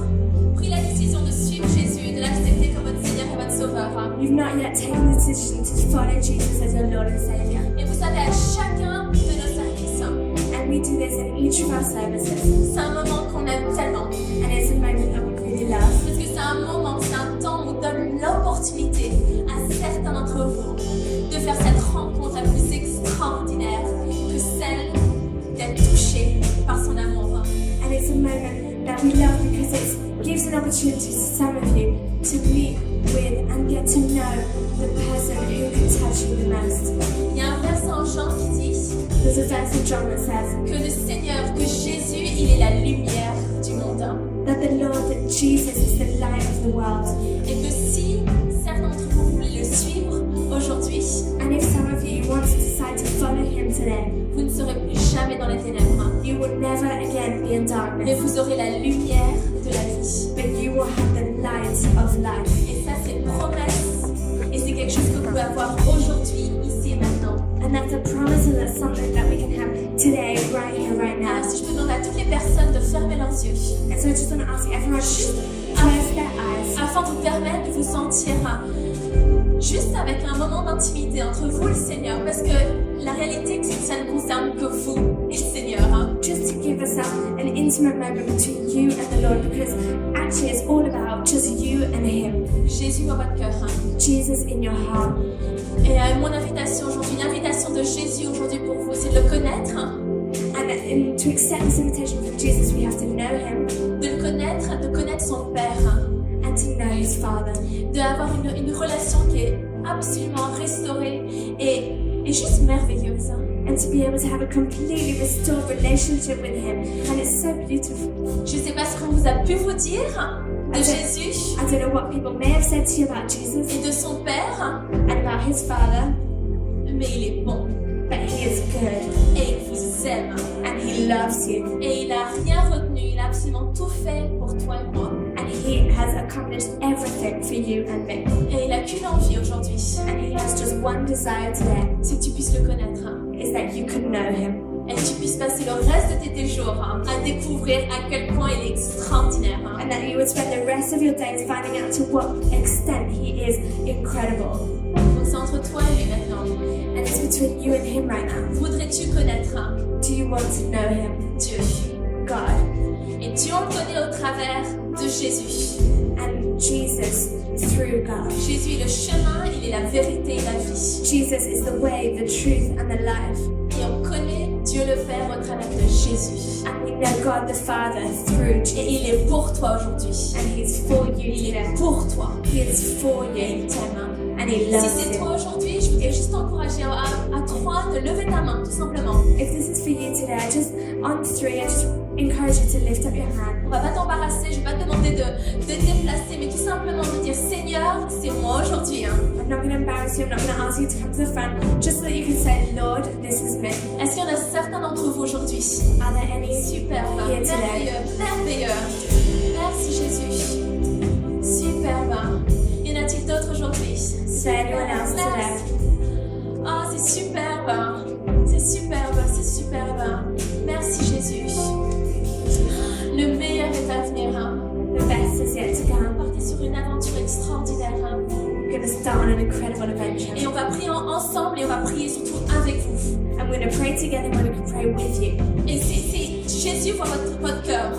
pris la décision de suivre Jésus, de l'accepter comme votre Seigneur et votre Sauveur. Hein. You've not yet taken the decision to follow Jesus as your Lord and Savior. Et vous savez, à chacun de nos services, And we do this in each of our services. c'est un moment qu'on aime tellement. And it's a moment that we really love. Parce que c'est un moment, c'est un temps où on donne l'opportunité à certains d'entre vous de faire cette rencontre la plus extraordinaire que celle d'être touché par son amour. And it's a moment that we love because it gives an opportunity to some of you to meet with and get to know the person who can touch you the most. Il y a un verset en Jean qui dit There's a verse in John that says que le Seigneur, que Jésus, il est la lumière du monde. that the Lord, that Jesus is the light of the world. Et que si certains d'entre vous voulaient le suivre aujourd'hui, And if some of you want to decide to follow him today, vous ne serez plus jamais dans les ténèbres, you will never again be in mais darkness, vous aurez la lumière de la vie. but you will have the light of life. Et ça, c'est une promesse. Et c'est quelque chose que vous pouvez avoir aujourd'hui, ici et maintenant. And that's a promise and that's something that we can have today, right here, right now. Alors, si je peux demander à toutes les personnes de fermer leurs yeux, And so I just want to ask everyone to close their eyes. afin de vous permettre de vous sentir juste avec un moment d'intimité entre vous et le Seigneur, parce que la réalité, c'est que ça ne concerne que vous et le Seigneur. Just to give us an intimate moment between you and the Lord, because actually it's all about just you and Him. Jésus dans votre cœur. Jesus in your heart. Et mon invitation aujourd'hui, l'invitation de Jésus aujourd'hui pour vous, c'est de le connaître, And to accept this invitation from Jesus, we have to know Him de le connaître, de connaître son Père, and to know His Father. d'avoir une relation qui est absolument restaurée et juste merveilleuse. And to be able to have a completely restored relationship with Him. And it's so beautiful. Je ne sais pas ce qu'on vous a pu vous dire de Jésus I don't know what people may have said to you about Jesus et de son Père, and about His Father, mais il est bon but He is good et il vous aime. and He loves you. Et il n'a rien retenu, il a absolument tout fait pour toi et moi. And He has accomplished everything for you and me. Et il n'a qu'une envie aujourd'hui, And He has just one desire today, c'est que tu puisses le connaître is that you can know Him. et que tu puisses passer le reste de tes jours à découvrir à quel point il est extraordinaire. And that you would spend the rest of your days finding out to what extent He is incredible. Donc c'est entre toi et lui maintenant. And it's between you and Him right now. Voudrais-tu connaître Do you want to know Him? Dieu? God. Et Dieu on le connaît au travers de Jésus. And Jesus through God. Jésus est le chemin, il est la vérité et la vie. Jesus is the way, the truth, and the life. Et on connaît Dieu le Père au travers de Jésus. And we know God the Father through Et Jesus. il est pour toi aujourd'hui. And He's for you Il today. est pour toi. He is for Et you. il t'aime. And He Si loves c'est you. toi aujourd'hui, je voudrais juste t'encourager à croire, de lever ta main, tout simplement. If this is for you today, on three, I just encourage you to lift up your hand. On va pas t'embarrasser, je vais pas te demander de te déplacer, mais tout simplement de dire Seigneur, c'est moi aujourd'hui. I'm not going to embarrass you. I'm not going to ask you to come to the front. Just so that you can say, Lord, this is me. Est-ce qu'il y en a certains d'entre vous aujourd'hui? Are there any? Superbe, Here today. merveilleux, merveilleux. Merci Jésus. Superbe. Y en a-t-il d'autres aujourd'hui? Is there anyone else today? Oh, c'est superbe. C'est superbe, c'est superbe. Merci Jésus. Le meilleur est à venir. The best is yet to come. Partez sur une aventure extraordinaire. We're going to start on an incredible adventure. Et on va prier ensemble et on va prier surtout avec vous. And we're going to pray together and we're going to pray with you. Et c'est Jésus voit votre cœur.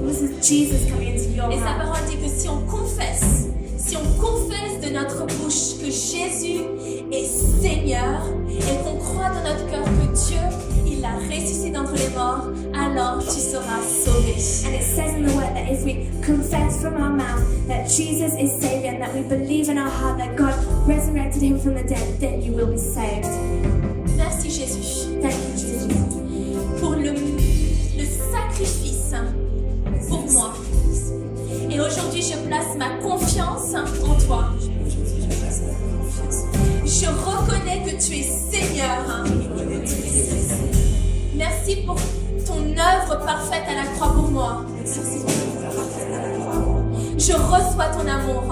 This is Jesus coming into your Et sa heart. parole dit que si on confesse de notre bouche que Jésus est Seigneur et qu'on croit dans notre cœur que Dieu, il l'a ressuscité d'entre les morts, alors tu seras sauvé. And it says in the word that if we confess from our mouth that Jesus is Savior and that we believe in our heart that God resurrected Him from the dead, then you will be saved. Merci Jésus Thank you, Jesus, pour le sacrifice pour moi. Et aujourd'hui, je place ma confiance en toi. Je reconnais que tu es Seigneur. Merci pour ton œuvre parfaite à la croix pour moi. Je reçois ton amour.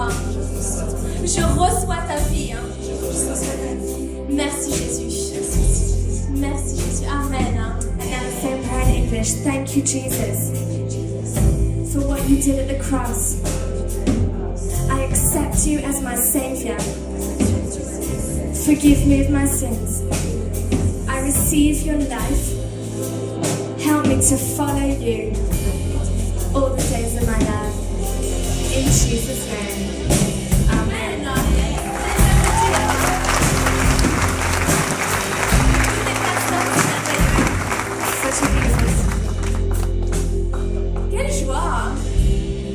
Je reçois ta vie. Merci Jésus. Merci Jésus. Amen. And now the same prayer in English. Thank you, Jesus, for what you did at the cross. I accept you as my Savior. Forgive me of my sins. I receive your life. Help me to follow you all the days of my life. In Jesus' name. Amen. Such a beautiful Quelle joie!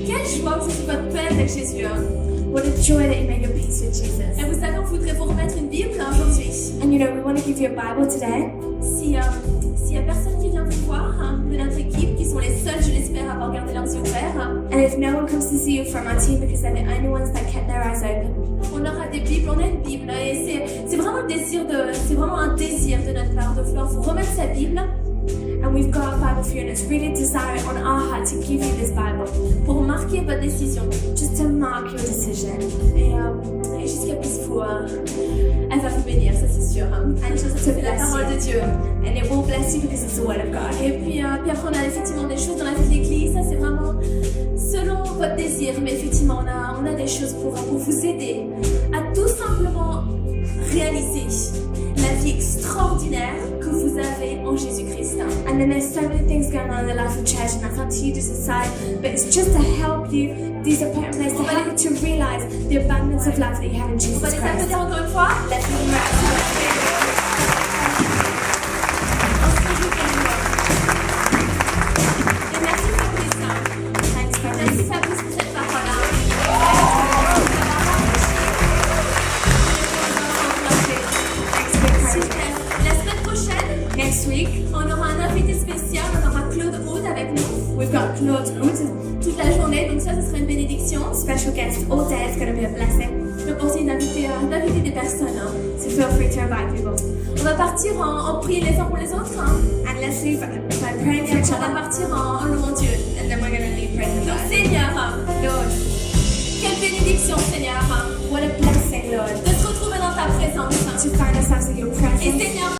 Quelle joie que vous êtes votre paix avec Jésus. What a joy that you made your peace with Jesus. Et vous savez, on voudrait vous remettre une Bible aujourd'hui. And you know, we want to give you a Bible today. S'il y a personne qui vient vous voir de notre équipe, qui sont les seuls, je l'espère, à avoir gardé leurs yeux ouverts, And if no one comes to see you from our team because they're the only ones that kept their eyes open, on aura des Bibles, on a une Bible. Et c'est vraiment un désir de notre part de vouloir vous remettre sa Bible. And we've got a Bible for you, and it's really desired on our heart to give you this Bible. Pour marquer votre décision. Just to mark your decision. Et juste qu'elle puisse vous... elle va vous bénir, ça c'est sûr. Anne, ça c'est la parole de Dieu. And it will bless you because it's the word of God. Et puis après on a effectivement des choses dans la vie de l'église, ça c'est vraiment selon votre désir, mais effectivement on a des choses pour vous aider à tout simplement réaliser la vie extraordinaire que vous avez en Jésus-Christ. And then there's so many things going on in the life of church, and that's up to you to decide. But it's just to help you, these are parents, to help you to realize the abundance of love that you have in On va Jesus les Christ. applaudir encore une fois. Let's give them a round of applause. Et merci Fabrice. Thanks, Merci Fabrice. Fabrice pour cette parole-là. Super. La semaine prochaine, Next week, on aura un invité spécial, on aura Claude Houd avec nous. we've got Claude Hood, Toute la journée, donc ça sera une bénédiction. special guest all day. It's going to be a blessing. Je peux penser d'inviter des personnes. So feel free to invite people. On va partir en prier les uns pour les autres. And let's leave by praying for Et each après, on va other. partir en louant Dieu. And then we're going to leave praising Donc God. Seigneur, Lord, quelle bénédiction Seigneur, what a blessing, Lord, de se retrouver dans ta présence. to find ourselves in your Et presence. Seigneur,